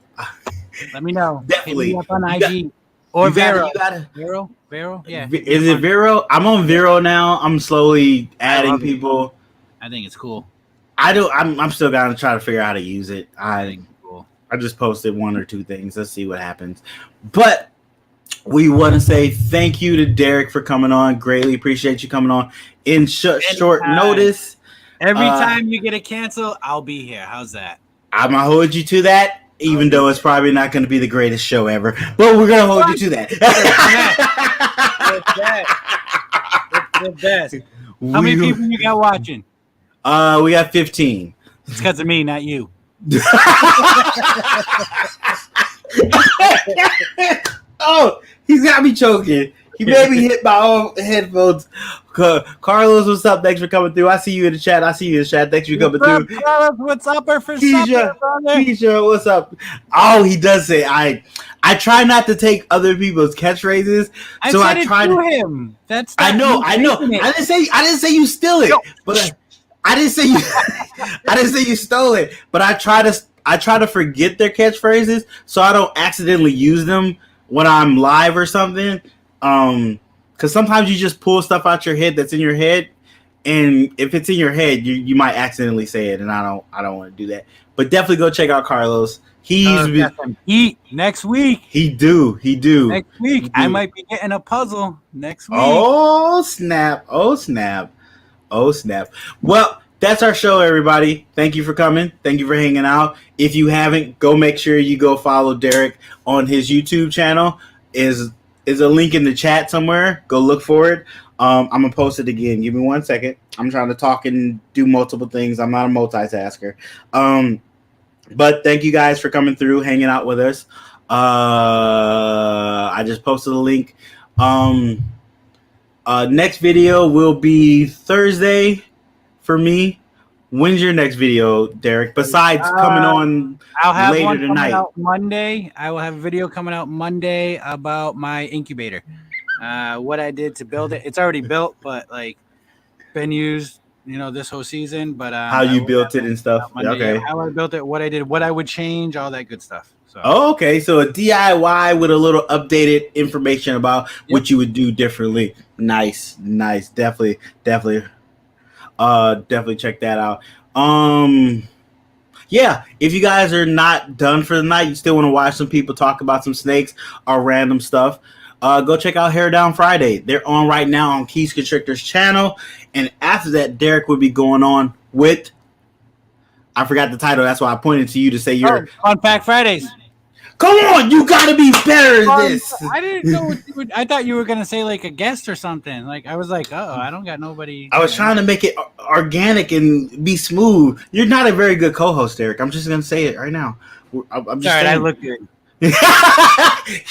let me know. Definitely. Hit me up on IG. Or Vero. Vero? Yeah. Is it Vero? I'm on Vero now. I'm slowly adding people. I think it's cool. I'm still gonna try to figure out how to use it. I think it's cool. I just posted 1 or 2 things. Let's see what happens. But we want to say thank you to Derek for coming on. Greatly appreciate you coming on in short notice. Every time you get a cancel, I'll be here. How's that? I'm gonna hold you to that. Even though it's probably not going to be the greatest show ever, but we're going to hold you to that. It's the best. How many people you got watching? We got 15. It's because of me, not you. Oh, he's got me choking. He made me hit my own headphones. Carlos, what's up? Thanks for coming through. I see you in the chat. Thanks for coming through. Carlos, what's up? Keisha, what's up? Oh, he does say I try not to take other people's catchphrases. So I try to him. I know. I didn't say you steal it, but I didn't say you. I didn't say you stole it. But I try to forget their catchphrases so I don't accidentally use them when I'm live or something. Because sometimes you just pull stuff out your head that's in your head, and if it's in your head, you might accidentally say it, and I don't want to do that. But definitely go check out Carlos. Heat next week. He do next week. I might be getting a puzzle next week. Oh snap! Well, that's our show, everybody. Thank you for coming. Thank you for hanging out. If you haven't, go make sure you go follow Derek on his YouTube channel. Is a link in the chat somewhere. Go look for it. I'm gonna post it again. Give me 1 second. I'm trying to talk and do multiple things. I'm not a multitasker. But thank you guys for coming through, hanging out with us. I just posted a link. Next video will be Thursday for me. When's your next video, Derek? Besides coming on I'll have later one tonight. Out Monday. I will have a video coming out Monday about my incubator. What I did to build it. It's already built, but like been used, this whole season. But how you built it and stuff. Okay. How I built it, what I did, what I would change, all that good stuff. So. Oh, okay. So a DIY with a little updated information about what you would do differently. Nice. Definitely check that out. Yeah, if you guys are not done for the night, you still want to watch some people talk about some snakes or random stuff, go check out Hair Down Friday. They're on right now on Keys Constrictor's channel, and after that, Derek will be going on with, I forgot the title, that's why I pointed to you to say your Fun Fact Fridays. Come on, you gotta be better at this. I didn't know. I thought you were gonna say like a guest or something. Like I was like, I don't got nobody. I was trying to make it organic and be smooth. You're not a very good co-host, Derek. I'm just gonna say it right now. I'm just sorry, I look good.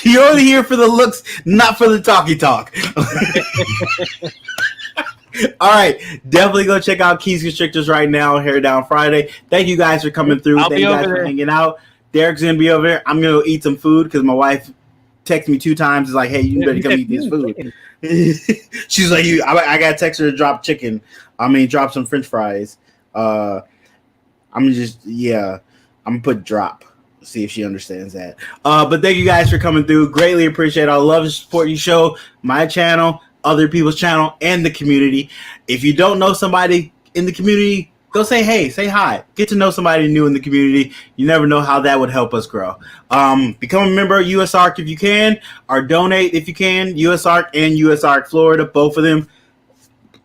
You're only here for the looks, not for the talky talk. All right, definitely go check out Keys Constrictors right now. Hair Down Friday. Thank you guys for coming through. Thank you guys for hanging out. Derek's gonna be over there. I'm gonna eat some food because my wife texted me 2 times. It's like, hey, you better come eat this food. She's like, I gotta text her to drop chicken. Drop some French fries. I'm gonna put drop. See if she understands that. But thank you guys for coming through. Greatly appreciate it. I love the support you show my channel, other people's channel, and the community. If you don't know somebody in the community, go say hey, say hi. Get to know somebody new in the community. You never know how that would help us grow. Become a member of USARC if you can, or donate if you can. USARC and USARC Florida, both of them,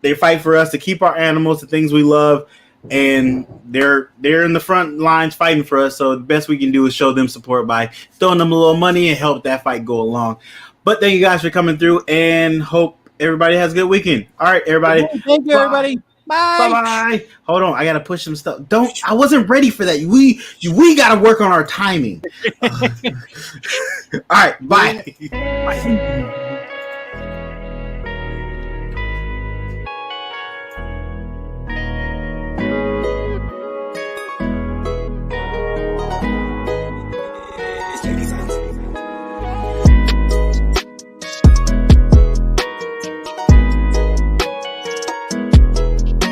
they fight for us to keep our animals, the things we love. And they're in the front lines fighting for us. So the best we can do is show them support by throwing them a little money and help that fight go along. But thank you guys for coming through, and hope everybody has a good weekend. All right, everybody. Thank you, everybody. Bye. Bye. Hold on, I gotta push some stuff. I wasn't ready for that. We gotta work on our timing. All right, bye. Bye.